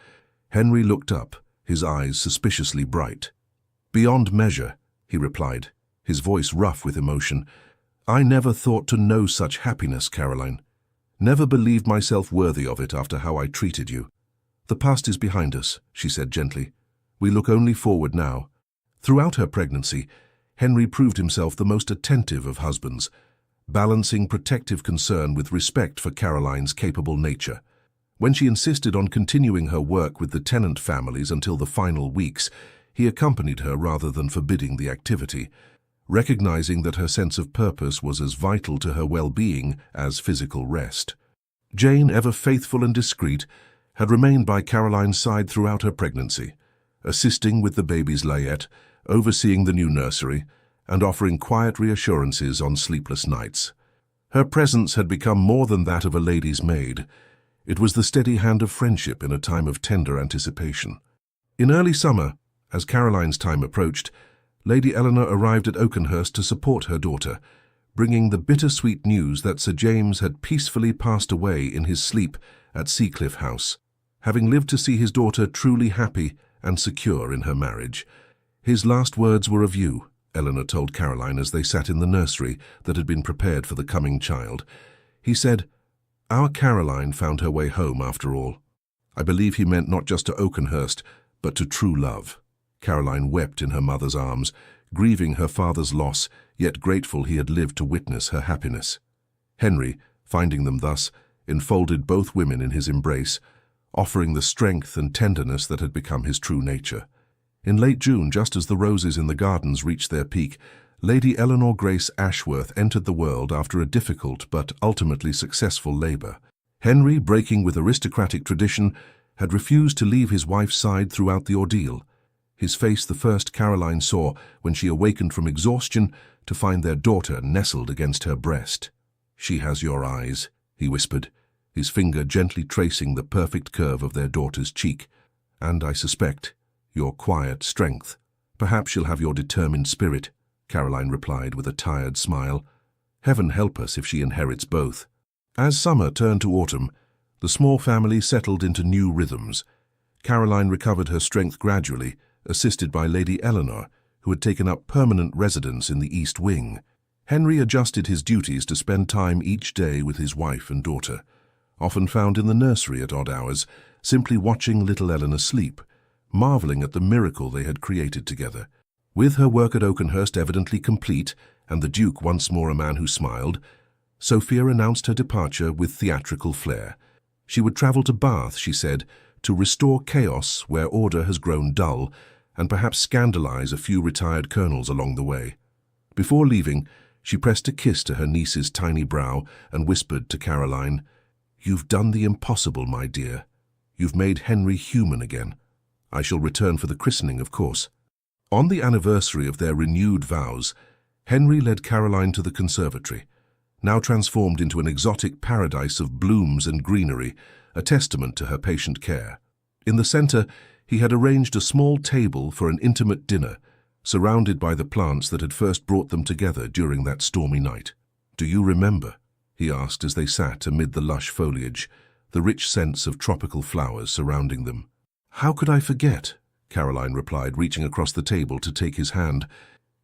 Henry looked up, his eyes suspiciously bright. "Beyond measure," he replied, his voice rough with emotion. "I never thought to know such happiness, Caroline. Never believed myself worthy of it after how I treated you. The past is behind us," she said gently. "We look only forward now." Throughout her pregnancy, Henry proved himself the most attentive of husbands, balancing protective concern with respect for Caroline's capable nature. When she insisted on continuing her work with the tenant families until the final weeks, he accompanied her rather than forbidding the activity, recognizing that her sense of purpose was as vital to her well-being as physical rest. Jane, ever faithful and discreet, had remained by Caroline's side throughout her pregnancy, assisting with the baby's layette, overseeing the new nursery, and offering quiet reassurances on sleepless nights. Her presence had become more than that of a lady's maid. It was the steady hand of friendship in a time of tender anticipation. In early summer, as Caroline's time approached, Lady Eleanor arrived at Oakenhurst to support her daughter, bringing the bittersweet news that Sir James had peacefully passed away in his sleep at Seacliff House, having lived to see his daughter truly happy and secure in her marriage. His last words were of you, Eleanor told Caroline as they sat in the nursery that had been prepared for the coming child. He said, "Our Caroline found her way home after all." I believe he meant not just to Oakenhurst, but to true love. Caroline wept in her mother's arms, grieving her father's loss, yet grateful he had lived to witness her happiness. Henry, finding them thus, enfolded both women in his embrace, offering the strength and tenderness that had become his true nature. In late June, just as the roses in the gardens reached their peak, Lady Eleanor Grace Ashworth entered the world after a difficult but ultimately successful labour. Henry, breaking with aristocratic tradition, had refused to leave his wife's side throughout the ordeal, his face the first Caroline saw when she awakened from exhaustion to find their daughter nestled against her breast. "She has your eyes," he whispered, his finger gently tracing the perfect curve of their daughter's cheek. "And I suspect, your quiet strength. Perhaps she'll have your determined spirit," Caroline replied with a tired smile. "Heaven help us if she inherits both." As summer turned to autumn, the small family settled into new rhythms. Caroline recovered her strength gradually, assisted by Lady Eleanor, who had taken up permanent residence in the East Wing. Henry adjusted his duties to spend time each day with his wife and daughter, often found in the nursery at odd hours, simply watching little Eleanor sleep, marvelling at the miracle they had created together. With her work at Oakenhurst evidently complete, and the Duke once more a man who smiled, Sophia announced her departure with theatrical flair. She would travel to Bath, she said, to restore chaos where order has grown dull, and perhaps scandalize a few retired colonels along the way. Before leaving, she pressed a kiss to her niece's tiny brow and whispered to Caroline, "You've done the impossible, my dear. You've made Henry human again. I shall return for the christening, of course." On the anniversary of their renewed vows, Henry led Caroline to the conservatory, now transformed into an exotic paradise of blooms and greenery, a testament to her patient care. In the center, he had arranged a small table for an intimate dinner, surrounded by the plants that had first brought them together during that stormy night. "Do you remember?" he asked as they sat amid the lush foliage, the rich scents of tropical flowers surrounding them. "How could I forget?" Caroline replied, reaching across the table to take his hand.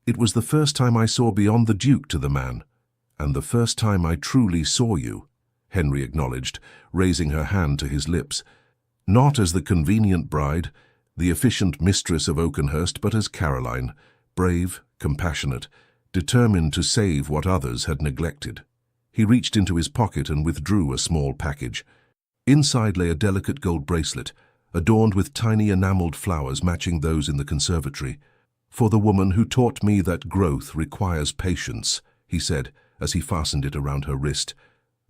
"It was the first time I saw beyond the Duke to the man, and the first time I truly saw you," Henry acknowledged, raising her hand to his lips. Not as the convenient bride, the efficient mistress of Oakenhurst, but as Caroline, brave, compassionate, determined to save what others had neglected. He reached into his pocket and withdrew a small package. Inside lay a delicate gold bracelet, adorned with tiny enameled flowers matching those in the conservatory. "For the woman who taught me that growth requires patience," he said as he fastened it around her wrist.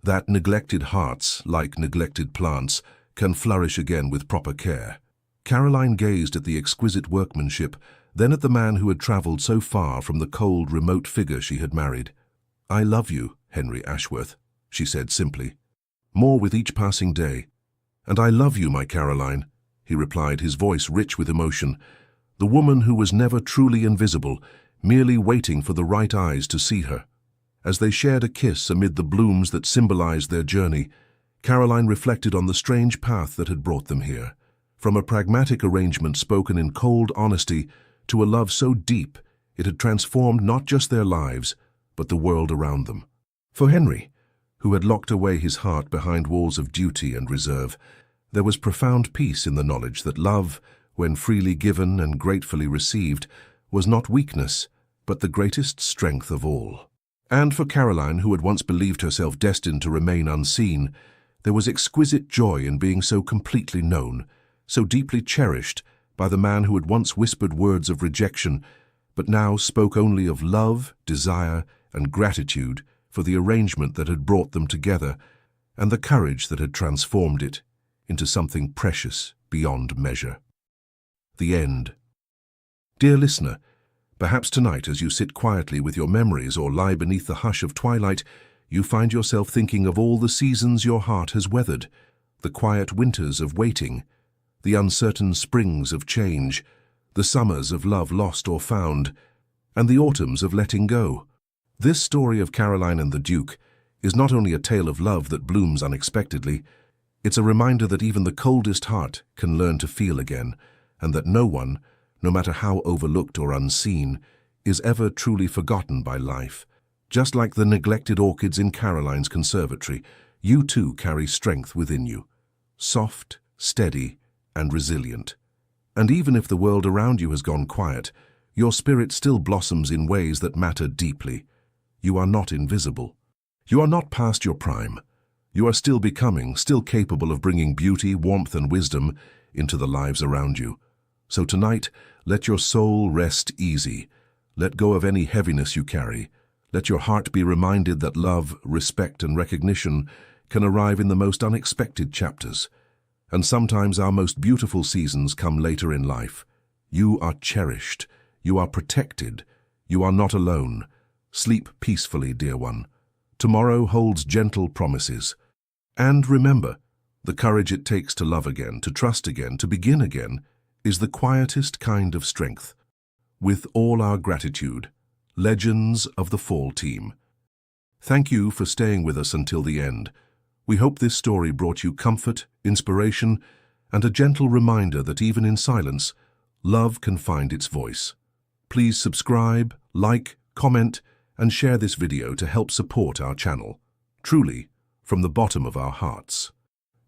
"That neglected hearts, like neglected plants, can flourish again with proper care." Caroline gazed at the exquisite workmanship, then at the man who had travelled so far from the cold, remote figure she had married. "I love you, Henry Ashworth," she said simply, "more with each passing day." "And I love you, my Caroline," he replied, his voice rich with emotion. The woman who was never truly invisible, merely waiting for the right eyes to see her. As they shared a kiss amid the blooms that symbolized their journey, Caroline reflected on the strange path that had brought them here. From a pragmatic arrangement spoken in cold honesty to a love so deep it had transformed not just their lives, but the world around them. For Henry, who had locked away his heart behind walls of duty and reserve, there was profound peace in the knowledge that love, when freely given and gratefully received, was not weakness, but the greatest strength of all. And for Caroline, who had once believed herself destined to remain unseen, there was exquisite joy in being so completely known, so deeply cherished by the man who had once whispered words of rejection, but now spoke only of love, desire, and gratitude for the arrangement that had brought them together, and the courage that had transformed it into something precious beyond measure. The end. Dear listener, perhaps tonight as you sit quietly with your memories or lie beneath the hush of twilight, you find yourself thinking of all the seasons your heart has weathered, the quiet winters of waiting, the uncertain springs of change, the summers of love lost or found, and the autumns of letting go. This story of Caroline and the Duke is not only a tale of love that blooms unexpectedly, it's a reminder that even the coldest heart can learn to feel again, and that no one, no matter how overlooked or unseen, is ever truly forgotten by life. Just like the neglected orchids in Caroline's conservatory, you too carry strength within you, soft, steady, and resilient. And even if the world around you has gone quiet, your spirit still blossoms in ways that matter deeply. You are not invisible. You are not past your prime. You are still becoming, still capable of bringing beauty, warmth, and wisdom into the lives around you. So tonight, let your soul rest easy. Let go of any heaviness you carry. Let your heart be reminded that love, respect, and recognition can arrive in the most unexpected chapters. And sometimes our most beautiful seasons come later in life. You are cherished. You are protected. You are not alone. Sleep peacefully, dear one. Tomorrow holds gentle promises. And remember, the courage it takes to love again, to trust again, to begin again, is the quietest kind of strength. With all our gratitude, Legends of the Fall Team. Thank you for staying with us until the end. We hope this story brought you comfort, inspiration, and a gentle reminder that even in silence, love can find its voice. Please subscribe, like, comment, and share this video to help support our channel. Truly, from the bottom of our hearts.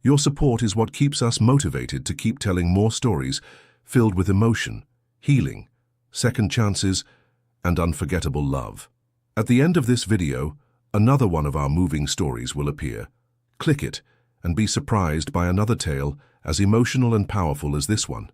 Your support is what keeps us motivated to keep telling more stories filled with emotion, healing, second chances, and unforgettable love. At the end of this video, another one of our moving stories will appear. Click it and be surprised by another tale as emotional and powerful as this one.